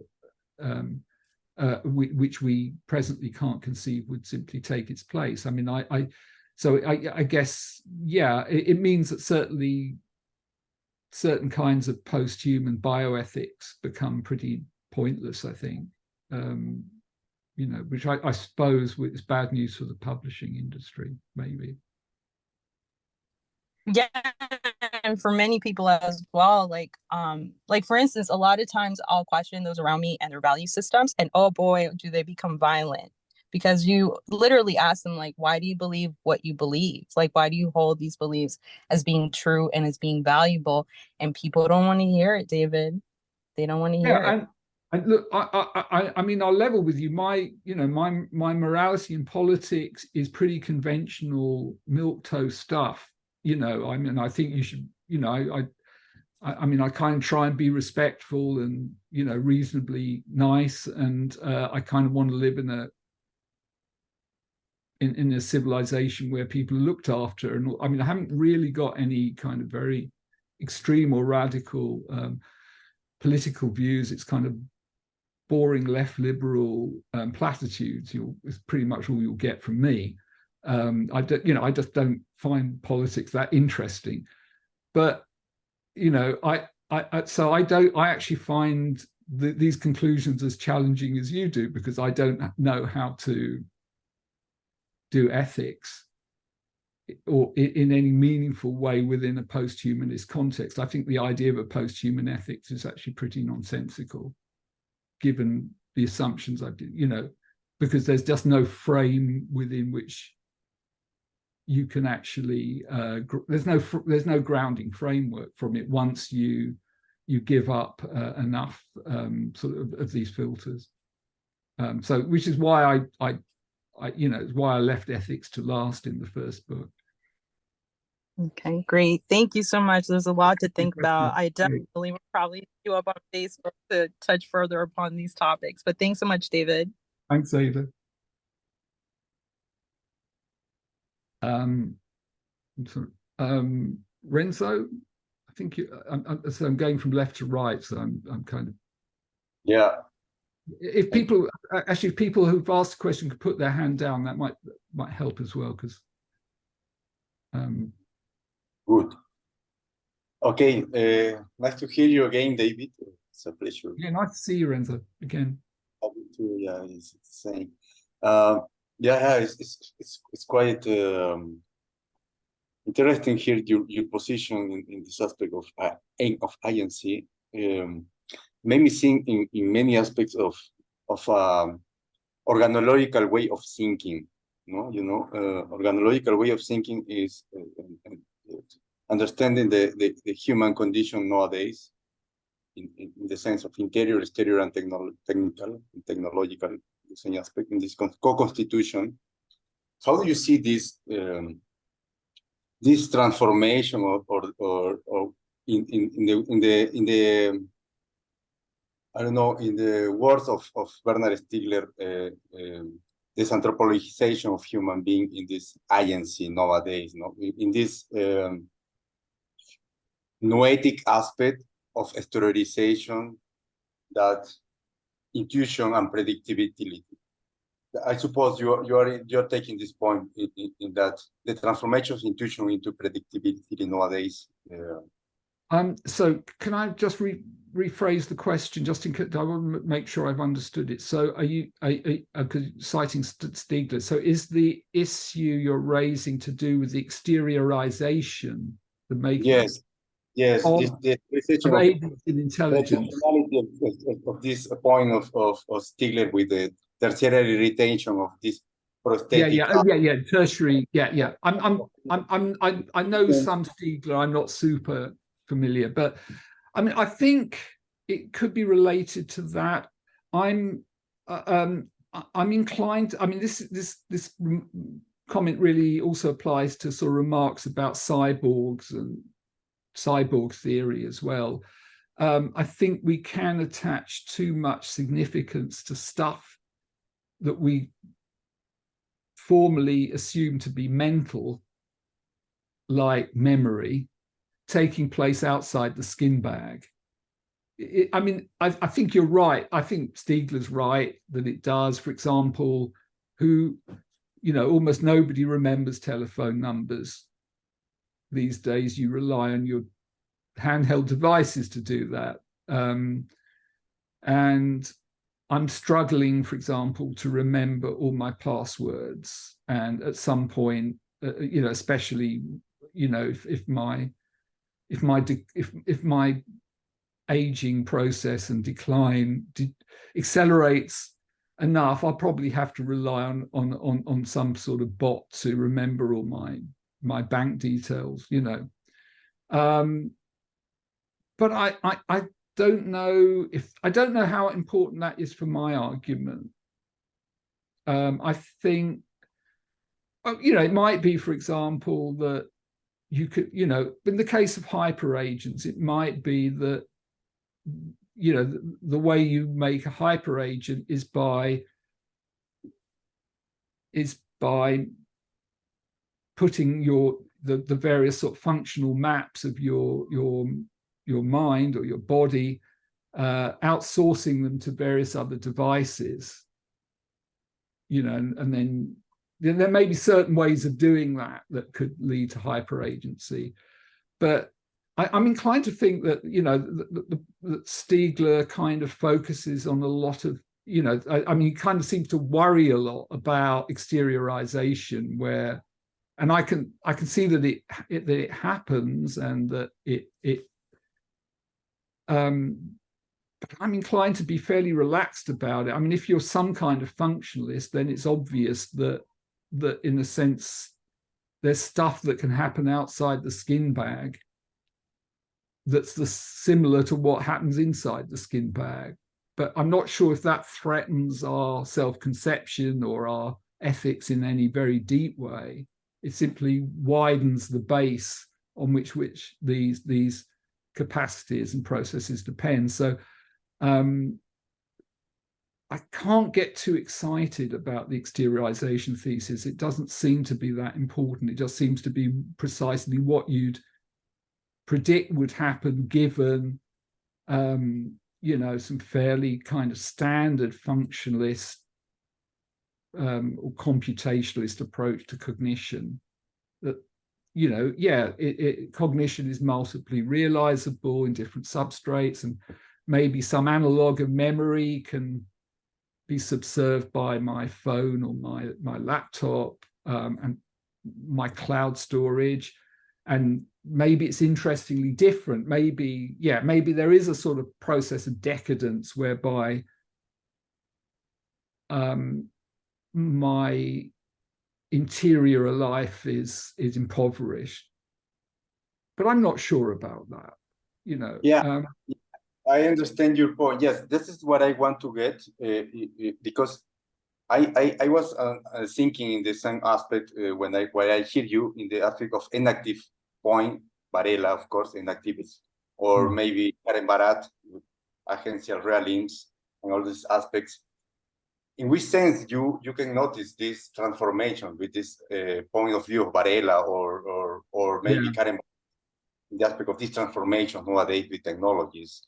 which we presently can't conceive would simply take its place. I mean, I guess, yeah, it means that certainly certain kinds of post-human bioethics become pretty pointless, I think. you know, which I suppose is bad news for the publishing industry, maybe. Yeah, and for many people as well, like for instance, a lot of times I'll question those around me and their value systems, and oh boy, do they become violent, because you literally ask them, like, why do you believe what you believe? Like, why do you hold these beliefs as being true and as being valuable? And people don't want to hear it, David. They don't want to hear it. And look, I mean, I'll level with you. My morality in politics is pretty conventional milquetoast stuff. You know, I mean, I think you should, you know, I mean, I kind of try and be respectful and, you know, reasonably nice, and I kind of want to live in a civilization where people are looked after. And I mean, I haven't really got any kind of very extreme or radical political views. It's kind of boring left liberal platitudes. It's pretty much all you'll get from me. I just don't find politics that interesting. But you know, I actually find these conclusions as challenging as you do, because I don't know how to do ethics or in any meaningful way within a post-humanist context. I think the idea of a post-human ethics is actually pretty nonsensical, given the assumptions I did, you know, because there's just no frame within which you can actually there's no grounding framework from it once you give up enough sort of these filters. So which is why I you know, it's why I left ethics to last in the first book. Okay, great. Thank you so much. There's a lot to think about. I definitely will probably hit you up on Facebook to touch further upon these topics. But thanks so much, David. Thanks, Ada. Renzo, I think I'm going from left to right, so I'm kind of. Yeah. If people who've asked a question could put their hand down, that might help as well, because. Good. Okay. Nice to hear you again, David. It's a pleasure. Yeah, nice to see you, Renzo, again. Yeah, it's the same. It's quite interesting here your position in this aspect of agency. Made me think in many aspects of organological way of thinking. Organological way of thinking is understanding the human condition nowadays in the sense of interior, exterior, and technical and technological aspect in this co-constitution. How do you see this this transformation or in the I don't know, in the words of Bernard Stiegler, this anthropologization of human being in this agency nowadays, in this noetic aspect of exteriorization, that intuition and predictability. I suppose you're taking this point in that the transformation of intuition into predictability nowadays. So can I just rephrase the question, just in case I want to make sure I've understood it? So are you citing Stiegler? So is the issue you're raising to do with the exteriorization, the making? Yes. Of agents in intelligence. Of this point of Stiegler with the tertiary retention of this prosthetic. Tertiary. Yeah. I know some Stiegler. I'm not super familiar, but I mean, I think it could be related to that. I'm inclined. I mean, this comment really also applies to sort of remarks about cyborgs and cyborg theory as well. I think we can attach too much significance to stuff that we formally assume to be mental, like memory, taking place outside the skin bag. I think you're right. I think Stiegler's right that it does. For example, almost nobody remembers telephone numbers these days. You rely on your handheld devices to do that. And I'm struggling, for example, to remember all my passwords, and at some point, you know, especially, you know, if my aging process and decline accelerates enough, I'll probably have to rely on some sort of bot to remember all my bank details, you know. But I don't know how important that is for my argument. I think, you know, it might be, for example, that you could, you know, in the case of hyperagents, it might be that, you know, the way you make a hyperagent is by putting the various sort of functional maps of your mind or your body, outsourcing them to various other devices, you know, and then there may be certain ways of doing that could lead to hyperagency. But I'm inclined to think that, you know, that Stiegler kind of focuses on a lot of, you know, I mean, he kind of seems to worry a lot about exteriorization, where, and I can see that it happens, and that but I'm inclined to be fairly relaxed about it. I mean, if you're some kind of functionalist, then it's obvious that in a sense, there's stuff that can happen outside the skin bag that's similar to what happens inside the skin bag. But I'm not sure if that threatens our self-conception or our ethics in any very deep way. It simply widens the base on which these capacities and processes depend. So I can't get too excited about the exteriorization thesis. It doesn't seem to be that important. It just seems to be precisely what you'd predict would happen given, you know, some fairly kind of standard functionalist or computationalist approach to cognition. That, you know, yeah, cognition is multiply realizable in different substrates, and maybe some analog of memory can be subserved by my phone or my laptop and my cloud storage. And maybe it's interestingly different. Maybe there is a sort of process of decadence whereby my interior life is impoverished. But I'm not sure about that, you know. Yeah. I understand your point. Yes, this is what I want to get, because I was thinking in the same aspect when I hear you in the aspect of inactive point, Varela, of course, inactivist, or maybe Karen Barat, agential realms, and all these aspects. In which sense you can notice this transformation with this point of view of Varela or maybe Karen, in the aspect of this transformation nowadays with technologies?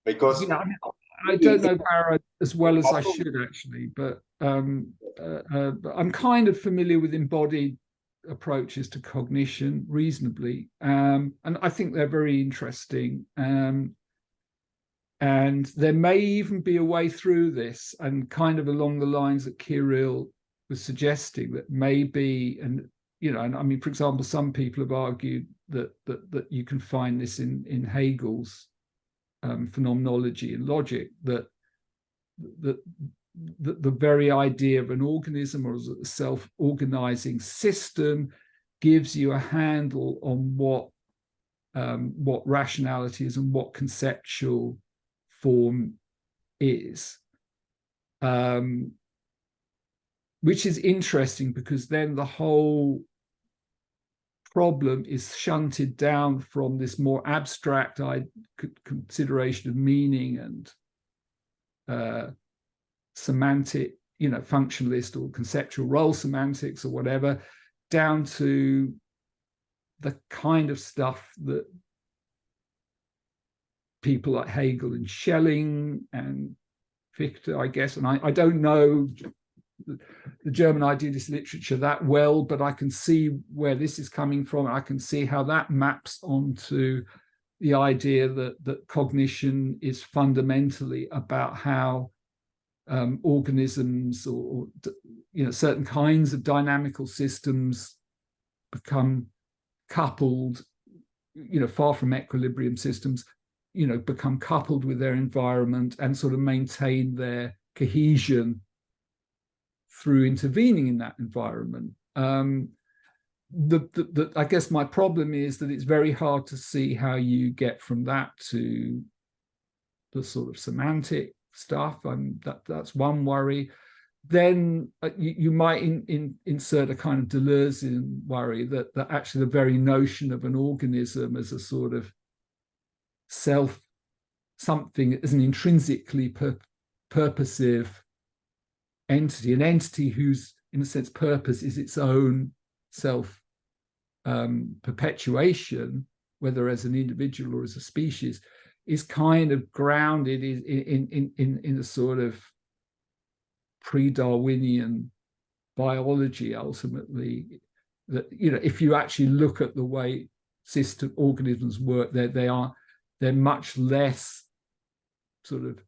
Because I don't know Barra as well as I should, actually, but I'm kind of familiar with embodied approaches to cognition reasonably, and I think they're very interesting. And there may even be a way through this, and kind of along the lines that Kirill was suggesting, that maybe, and you know, and I mean, for example, some people have argued that you can find this in Hegel's phenomenology and logic, that the very idea of an organism or a self-organizing system gives you a handle on what rationality is and what conceptual form is, which is interesting, because then the whole problem is shunted down from this more abstract consideration of meaning and semantic, you know, functionalist or conceptual role semantics or whatever, down to the kind of stuff that people like Hegel and Schelling and Fichte, I guess, and I don't know the German idealist literature that well, but I can see where this is coming from. I can see how that maps onto the idea that cognition is fundamentally about how organisms or certain kinds of dynamical systems become coupled, far from equilibrium systems, become coupled with their environment and sort of maintain their cohesion through intervening in that environment. I guess my problem is that it's very hard to see how you get from that to the sort of semantic stuff. That's one worry. Then you might insert a kind of Deleuzean worry that actually the very notion of an organism as a sort of something as an intrinsically purposive entity, an entity whose, in a sense, purpose is its own self perpetuation, whether as an individual or as a species, is kind of grounded in a sort of pre-Darwinian biology, ultimately. That, if you actually look at the way organisms work, they're much less sort of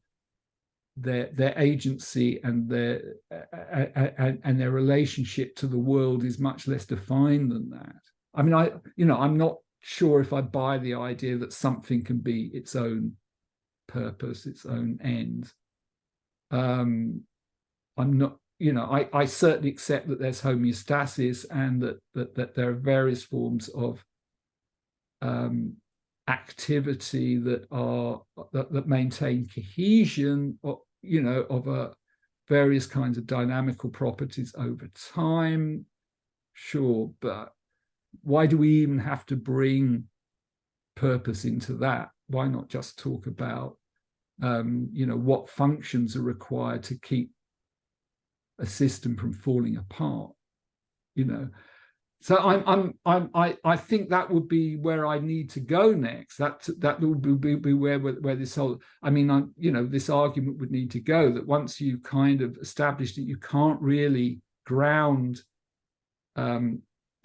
their agency and their relationship to the world is much less defined than that. I mean, I'm not sure if I buy the idea that something can be its own purpose, its own end. I'm not, I certainly accept that there's homeostasis and that there are various forms of activity that maintain cohesion, of various kinds of dynamical properties over time. Sure, but why do we even have to bring purpose into that? Why not just talk about what functions are required to keep a system from falling apart? So I think that would be where I need to go next. That would be where this whole, this argument would need to go, that once you've kind of established that you can't really ground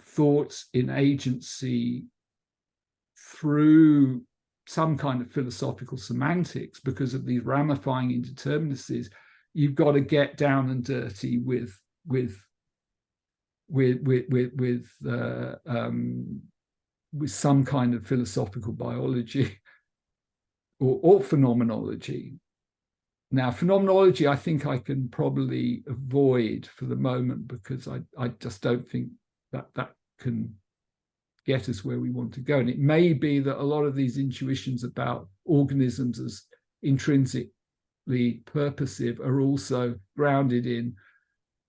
thoughts in agency through some kind of philosophical semantics because of these ramifying indeterminacies, you've got to get down and dirty with some kind of philosophical biology or phenomenology. Now, phenomenology, I think I can probably avoid for the moment because I just don't think that can get us where we want to go. And it may be that a lot of these intuitions about organisms as intrinsically purposive are also grounded in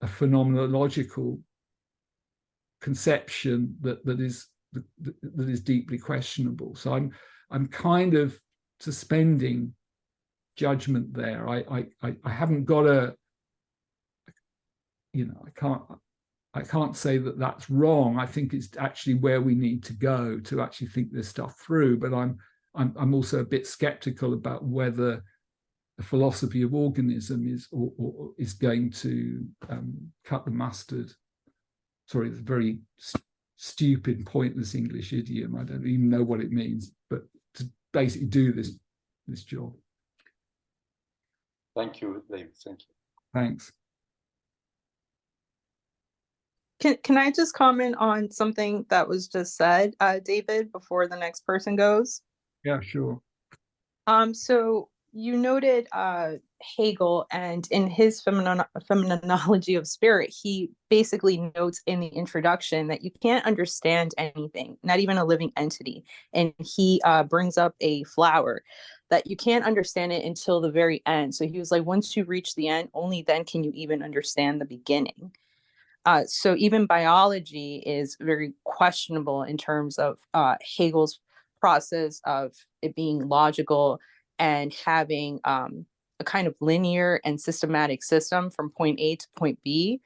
a phenomenological conception that is deeply questionable. So I'm kind of suspending judgment there. I haven't got I can't say that that's wrong. I think it's actually where we need to go to actually think this stuff through. But I'm also a bit skeptical about whether the philosophy of organism is going to cut the mustard. Sorry, it's a very stupid, pointless English idiom. I don't even know what it means, but to basically do this job. Thank you, David. Thank you. Thanks. Can I just comment on something that was just said, David, before the next person goes? Yeah, sure. So you noted Hegel, and in his phenomenology of spirit, he basically notes in the introduction that you can't understand anything, not even a living entity. And he brings up a flower, that you can't understand it until the very end. So he was like, once you reach the end, only then can you even understand the beginning. So even biology is very questionable in terms of Hegel's process of it being logical and having a kind of linear and systematic system from point A to point B.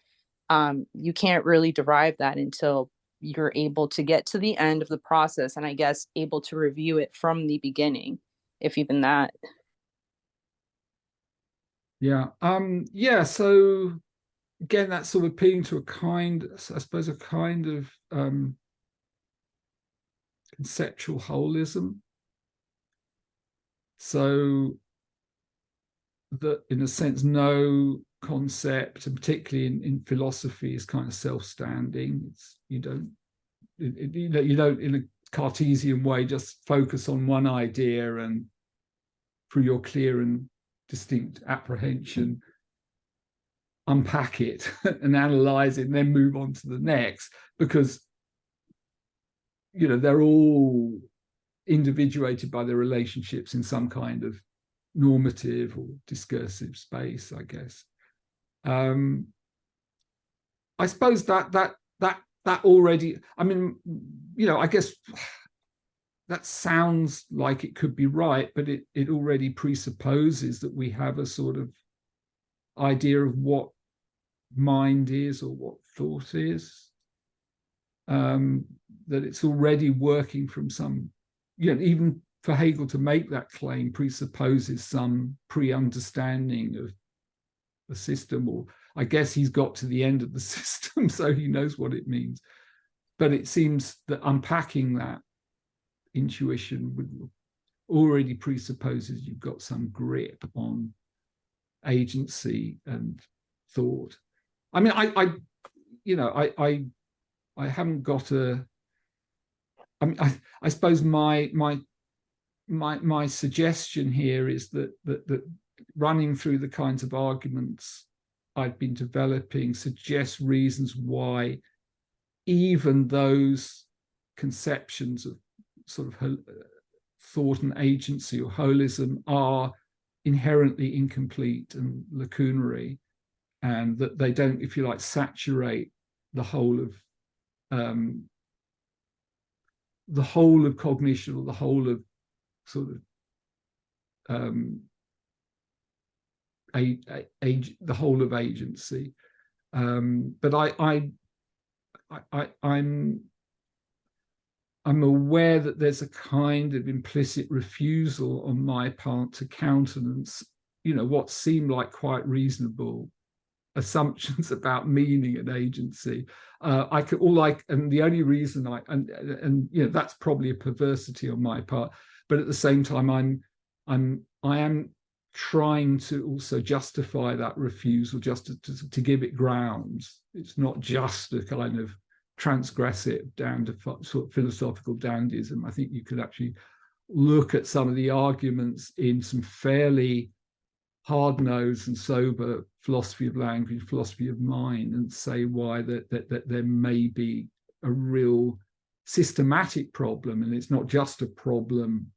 You can't really derive that until you're able to get to the end of the process, and I guess able to review it from the beginning, if even that. Yeah. Yeah. So again, that's sort of appealing to a kind of conceptual holism. So that in a sense no concept, and particularly in philosophy, is kind of self-standing. It's you don't in a Cartesian way just focus on one idea and through your clear and distinct apprehension unpack it and analyze it and then move on to the next, because they're all individuated by their relationships in some kind of normative or discursive space, I guess. I suppose that already, I mean, I guess that sounds like it could be right, but it already presupposes that we have a sort of idea of what mind is or what thought is, that it's already working from some, even for Hegel to make that claim presupposes some pre-understanding of the system, or I guess he's got to the end of the system, so he knows what it means. But it seems that unpacking that intuition already presupposes you've got some grip on agency and thought. I mean, I haven't got a. I mean, I suppose my suggestion here is that running through the kinds of arguments I've been developing suggests reasons why even those conceptions of sort of thought and agency or holism are inherently incomplete and lacunary, and that they don't, if you like, saturate the whole of cognition, or the whole of sort of the whole of agency. But I'm aware that there's a kind of implicit refusal on my part to countenance, what seem like quite reasonable assumptions about meaning and agency. And the only reason and that's probably a perversity on my part, but at the same time, I am trying to also justify that refusal, just to give it grounds. It's not just to kind of transgress it down to sort of philosophical dandyism. I think you could actually look at some of the arguments in some fairly hard-nosed and sober philosophy of language, philosophy of mind, and say why that there may be a real systematic problem, and it's not just a problem,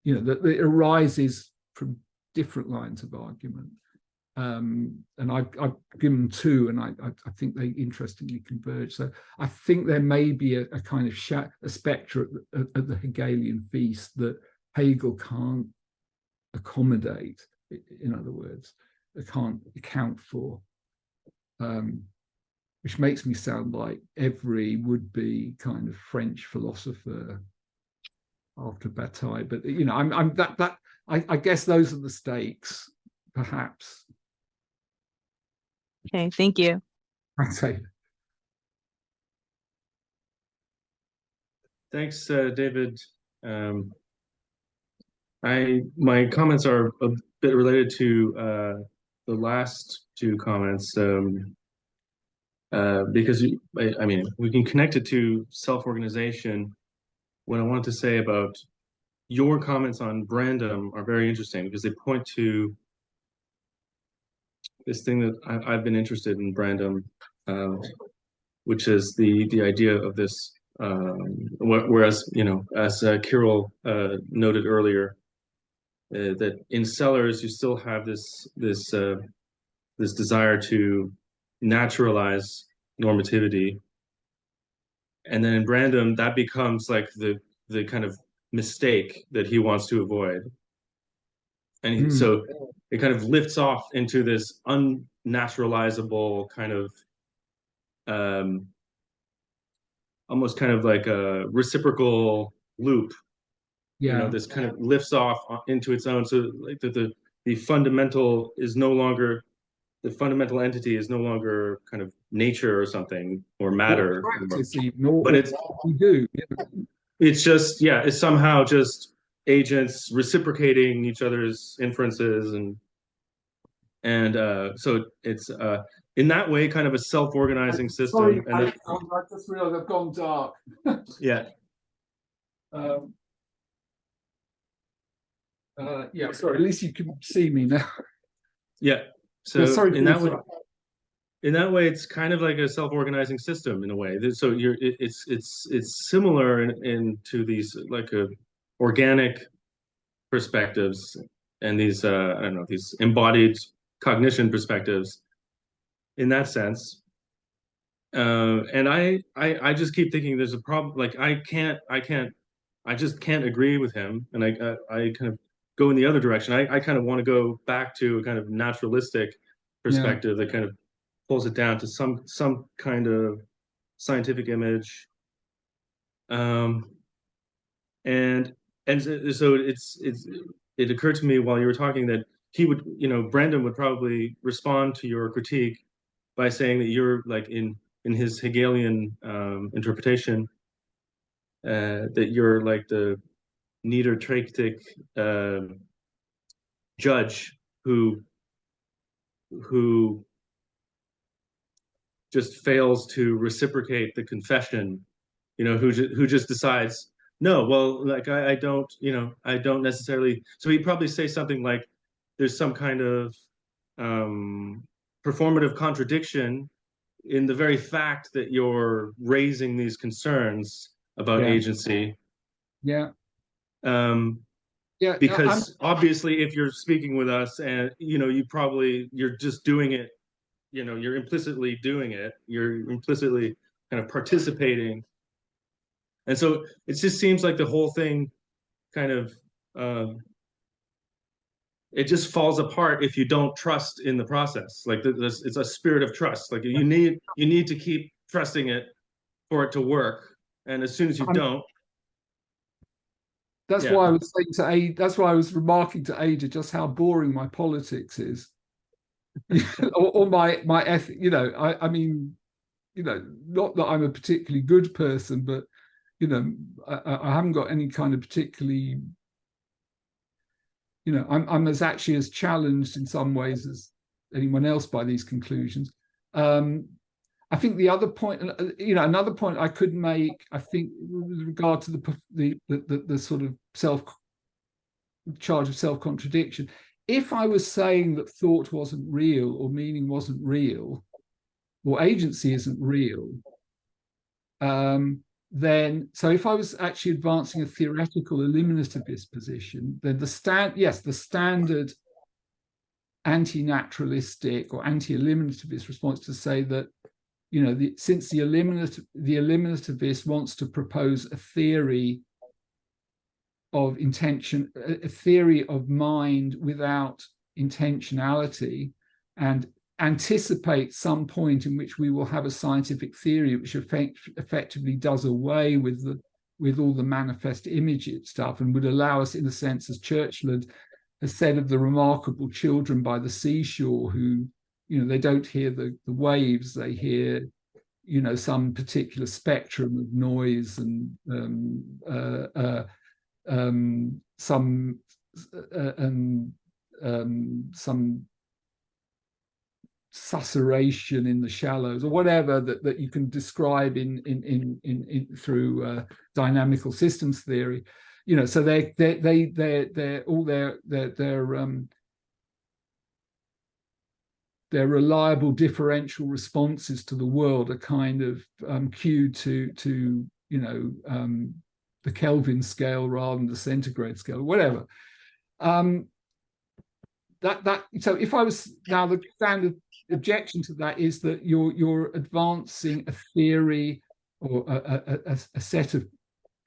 that it arises from different lines of argument. And I've given two, and I think they interestingly converge. So I think there may be a kind of a spectre at the Hegelian feast that Hegel can't accommodate. In other words, it can't account for, which makes me sound like every would-be kind of French philosopher after Bataille. But I guess those are the stakes, perhaps. Okay, thank you. Thanks, David. My comments are a bit related to the last two comments, because I mean, we can connect it to self-organization. What I wanted to say about your comments on Brandom are very interesting, because they point to this thing that I've been interested in Brandom, which is the idea of this. Whereas, as Kirill noted earlier, that in Sellars you still have this desire to naturalize normativity, and then in Brandom that becomes like the kind of mistake that he wants to avoid, and so it kind of lifts off into this unnaturalizable kind of almost kind of like a reciprocal loop. This kind of lifts off into its own, so like the fundamental is no longer, the fundamental entity is no longer kind of nature or something, or matter, but it's just, it's somehow just agents reciprocating each other's inferences, and And so it's in that way kind of a self-organizing system. Sorry, And I just realized I've gone dark. Yeah. Yeah, sorry, at least you can see me now. Yeah. So Yeah, sorry, in that way, it's kind of like a self-organizing system in a way. So it's similar to these like organic perspectives and these I don't know, these embodied cognition perspectives in that sense. And I just keep thinking there's a problem. Like I just can't agree with him, and I kind of go in the other direction. I kind of want to go back to a kind of naturalistic perspective that kind of pulls it down to some kind of scientific image. And so it occurred to me while you were talking that he would, Brendan would probably respond to your critique by saying that you're like in his Hegelian interpretation, that you're like the niederträchtig judge who just fails to reciprocate the confession, who just decides, no, well, like I don't necessarily. So he'd probably say something like, there's some kind of performative contradiction in the very fact that you're raising these concerns about agency. Yeah. Because obviously, if you're speaking with us and you're just doing it, you're implicitly doing it. You're implicitly kind of participating, and so it just seems like the whole thing kind of it just falls apart if you don't trust in the process. Like it's a spirit of trust. Like you need to keep trusting it for it to work, and as soon as you don't. That's why I was saying to Ada. That's why I was remarking to Ada just how boring my politics is, or my ethic. I mean, not that I'm a particularly good person, but I haven't got any kind of particularly. I'm actually as challenged in some ways as anyone else by these conclusions. I think the other point, another point I could make, I think, with regard to the sort of charge of self-contradiction, if I was saying that thought wasn't real, or meaning wasn't real, or agency isn't real, then, so if I was actually advancing a theoretical eliminativist position, then the standard anti-naturalistic or anti-eliminativist response to say that, since the eliminativist wants to propose a theory of intention, a theory of mind without intentionality, and anticipate some point in which we will have a scientific theory which effectively does away with all the manifest image stuff, and would allow us, in a sense, as Churchland has said of the remarkable children by the seashore, who they don't hear the waves, they hear some particular spectrum of noise and some susurration in the shallows, or whatever that you can describe in through dynamical systems theory. So they're all their reliable differential responses to the world are kind of cued to the Kelvin scale rather than the centigrade scale, or whatever. So if I was, now the standard objection to that is that you're advancing a theory or a set of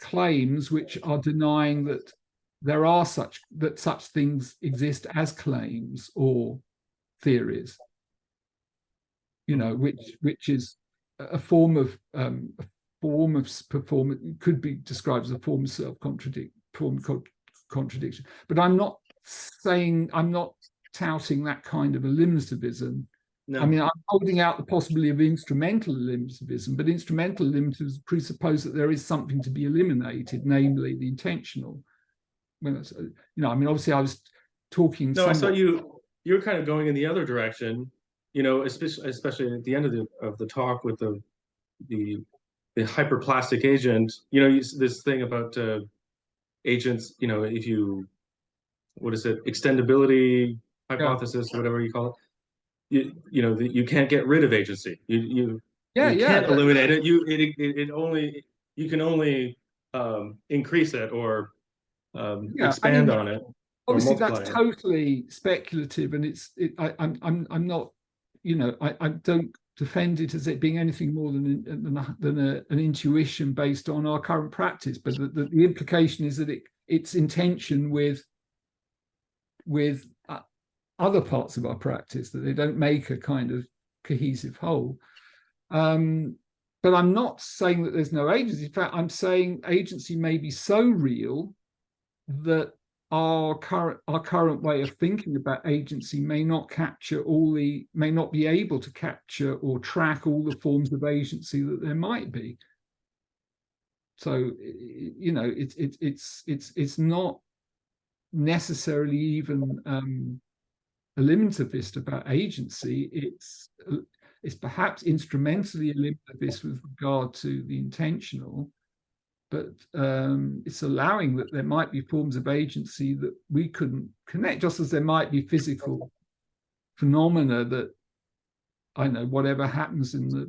claims which are denying that there are such things exist as claims or theories, which is a form of performance, could be described as a form of contradiction. But I'm not touting that kind of eliminativism. No. I mean, I'm holding out the possibility of instrumental eliminativism, but instrumental eliminativism presuppose that there is something to be eliminated, namely the intentional. I mean, obviously I was talking. No, I saw you you're kind of going in the other direction, you know, especially at the end of the talk with the hyperplastic agent. You know, this thing about agents. You know, if you, what is it, extendability hypothesis, whatever you call it. You know, you can't get rid of agency. You can't eliminate it. You can only increase it or expand on it. Obviously, that's totally speculative, and I'm not, you know, I don't defend it as it being anything more than an intuition based on our current practice. But the implication is that it's in tension with other parts of our practice, that they don't make a kind of cohesive whole. But I'm not saying that there's no agency. In fact, I'm saying agency may be so real that our current way of thinking about agency may not be able to capture or track all the forms of agency that there might be. So, you know, it's not necessarily even eliminativist about agency. It's perhaps instrumentally eliminativist with regard to the intentional, but it's allowing that there might be forms of agency that we couldn't connect, just as there might be physical phenomena that, I know, whatever happens in the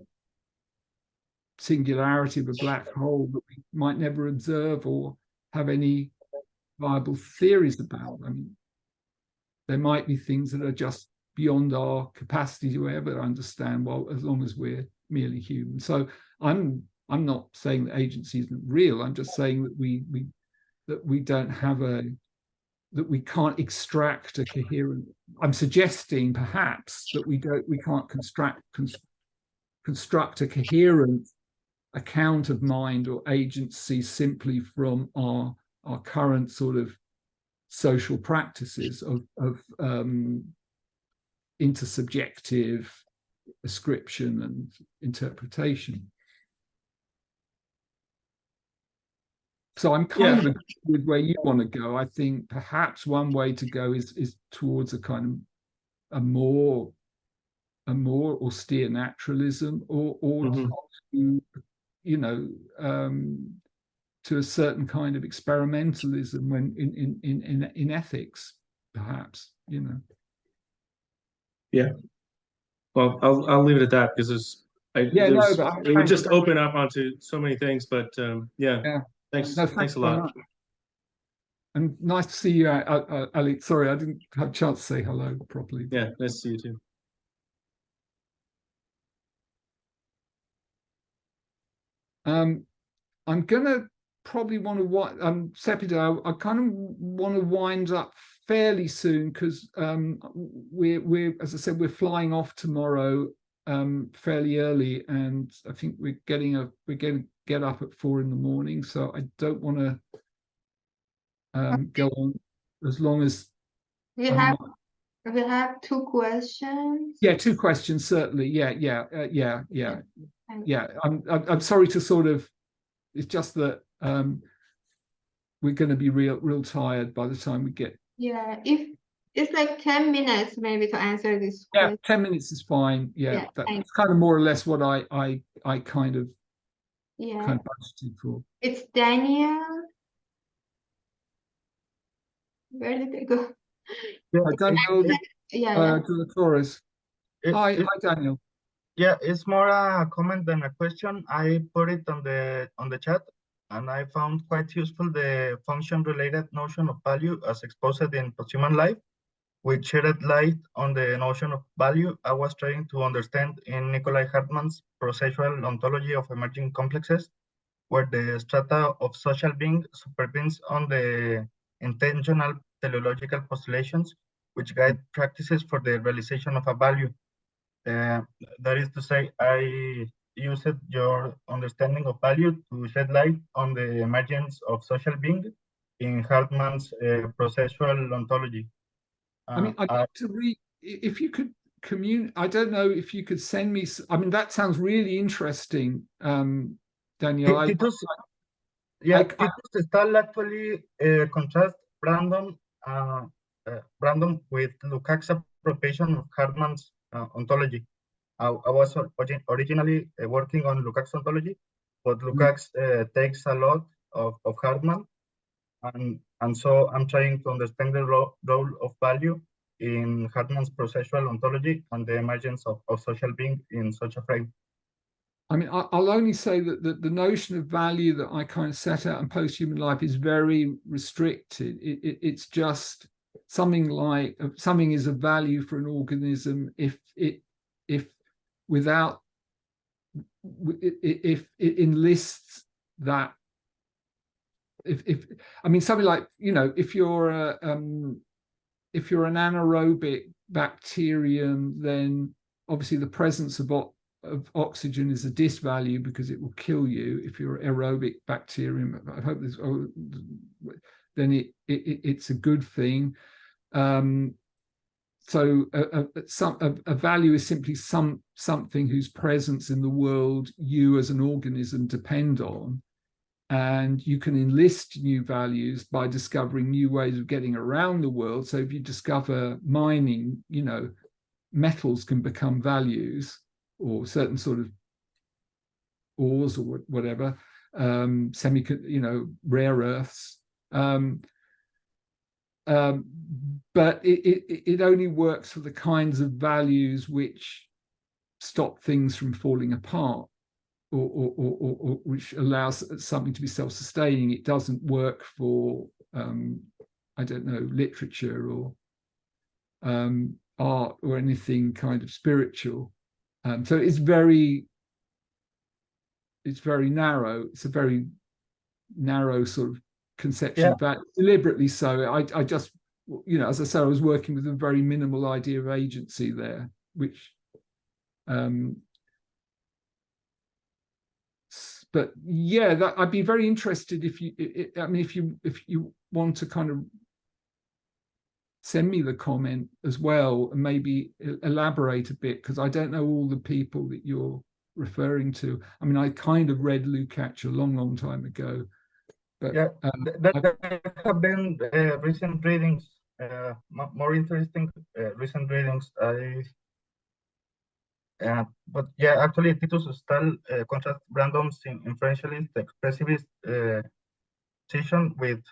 singularity of a black hole that we might never observe or have any viable theories about. I mean, there might be things that are just beyond our capacity to ever understand, well, as long as we're merely human. So I'm not saying that agency isn't real. I'm just saying that we don't have that we can't extract a coherent. I'm suggesting perhaps that we can't construct a coherent account of mind or agency simply from our current sort of social practices of intersubjective ascription and interpretation. So I'm kind of agreeing with where you want to go. I think perhaps one way to go is towards a kind of a more austere naturalism, or to, you know, to a certain kind of experimentalism when in ethics, perhaps, you know. Yeah. Well, I'll leave it at that, because it would just open up onto so many things. But thanks a lot. And nice to see you, Alex. Sorry, I didn't have a chance to say hello properly. Yeah, nice to see you too. I'm gonna probably want to Sepideh, I kind of want to wind up fairly soon, because we're, as I said, we're flying off tomorrow fairly early, and I think we're going to get up at 4 a.m, so I don't want to go on as long as we have 2 questions. Yeah, 2 questions certainly. Yeah. I'm sorry to sort of. It's just that we're going to be real tired by the time we get. Yeah, if it's like 10 minutes maybe to answer this question. 10 minutes is fine. Yeah, that's kind of more or less what I kind of budgeted for. It's Daniel. Where did they go? Daniel Torres. Hi, Daniel. Yeah, it's more a comment than a question. I put it on the chat, and I found quite useful the function-related notion of value as exposed in posthuman life, which shed light on the notion of value I was trying to understand in Nikolai Hartmann's processual ontology of emerging complexes, where the strata of social being supervenes on the intentional teleological postulations which guide practices for the realization of a value. That is to say, I used your understanding of value to shed light on the emergence of social being in Hartmann's processual ontology. I mean, I'd like to read, if you could I don't know if you could send me, I mean, that sounds really interesting, Daniel. Titus está actually contrast Brandon random with Lukács' appropriation of Hartman's ontology. I was originally working on Lukács' ontology, but Lukács takes a lot of Hartman, and so I'm trying to understand the role of value in Hartman's processual ontology and the emergence of social being in such a frame. I mean, I'll only say that the notion of value that I kind of set out in Posthuman Life is very restricted. It's just something like something is a value for an organism if it enlists that. If I mean something like, you know, if you're an anaerobic bacterium, then obviously the presence of oxygen is a disvalue because it will kill you. If you're aerobic bacterium, I hope this, then it's a good thing. So a value is simply something whose presence in the world you as an organism depend on, and you can enlist new values by discovering new ways of getting around the world. So if you discover mining, you know, metals can become values, or certain sort of ores or whatever, rare earths. But it only works for the kinds of values which stop things from falling apart, or which allows something to be self-sustaining. It doesn't work for, I don't know, literature or art or anything kind of spiritual. So it's very narrow. It's a very narrow sort of conception of that, deliberately so. I just, you know, as I said, I was working with a very minimal idea of agency there, which but yeah, that I'd be very interested if you want to kind of send me the comment as well and maybe elaborate a bit, because I don't know all the people that you're referring to. I mean, I kind of read Lukács a long time ago, but there have been recent readings, more interesting recent readings. But yeah, actually, Titus Stahl contrasts Brandom's inferentialist expressivist position with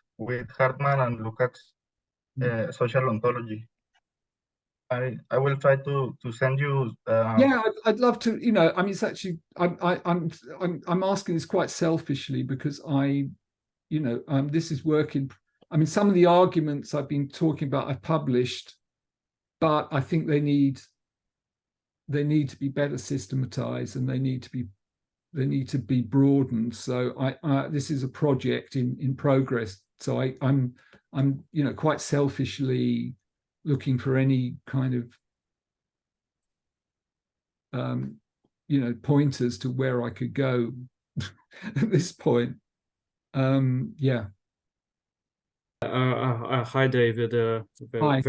Hartman and Lukács' social ontology. I will try to send you. Yeah, I'd love to. You know, I mean, it's actually I'm asking this quite selfishly because this is working. I mean, some of the arguments I've been talking about I've published, but I think they need to be better systematized, and they need to be broadened. So this is a project in progress. So I'm quite selfishly looking for any kind of pointers to where I could go at this point. Hi, David. Hi.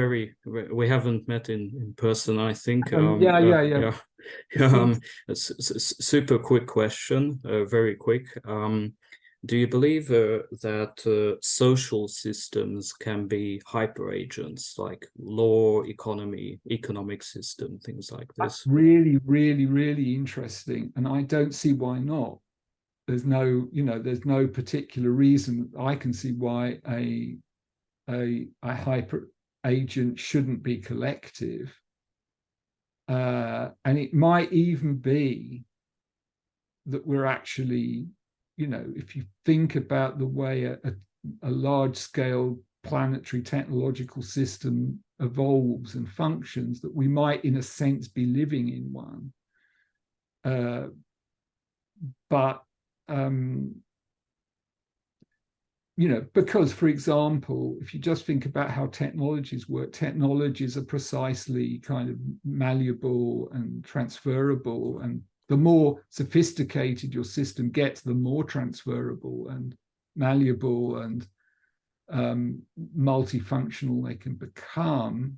We haven't met in person, I think. Super quick question, very quick. Do you believe that social systems can be hyperagents, like law, economy, economic system, things like this? That's really, really, really interesting, and I don't see why not. There's no particular reason I can see why a hyper agent shouldn't be collective. And it might even be that we're actually, if you think about the way a large-scale planetary technological system evolves and functions, that we might, in a sense, be living in one. But because, for example, if you just think about how technologies work, technologies are precisely kind of malleable and transferable, and the more sophisticated your system gets, the more transferable and malleable and multifunctional they can become.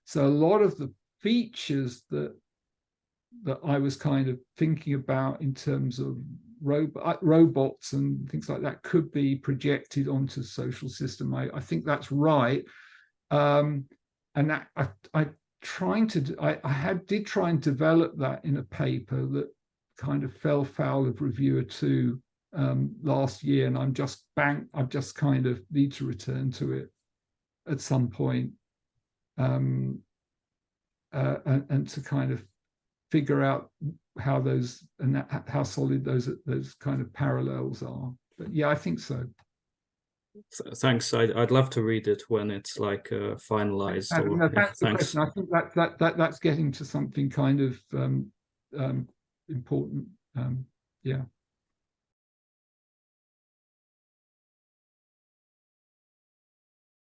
So a lot of the features that I was kind of thinking about in terms of robots and things like that could be projected onto social system. I think that's right. and that I did try and develop that in a paper that kind of fell foul of reviewer 2 last year, and I've just kind of need to return to it at some point, and to kind of figure out how how solid those kind of parallels are. But yeah, I think so. Thanks. I'd love to read it when it's like finalized. No, thanks for the question. I think that's getting to something kind of important. Yeah.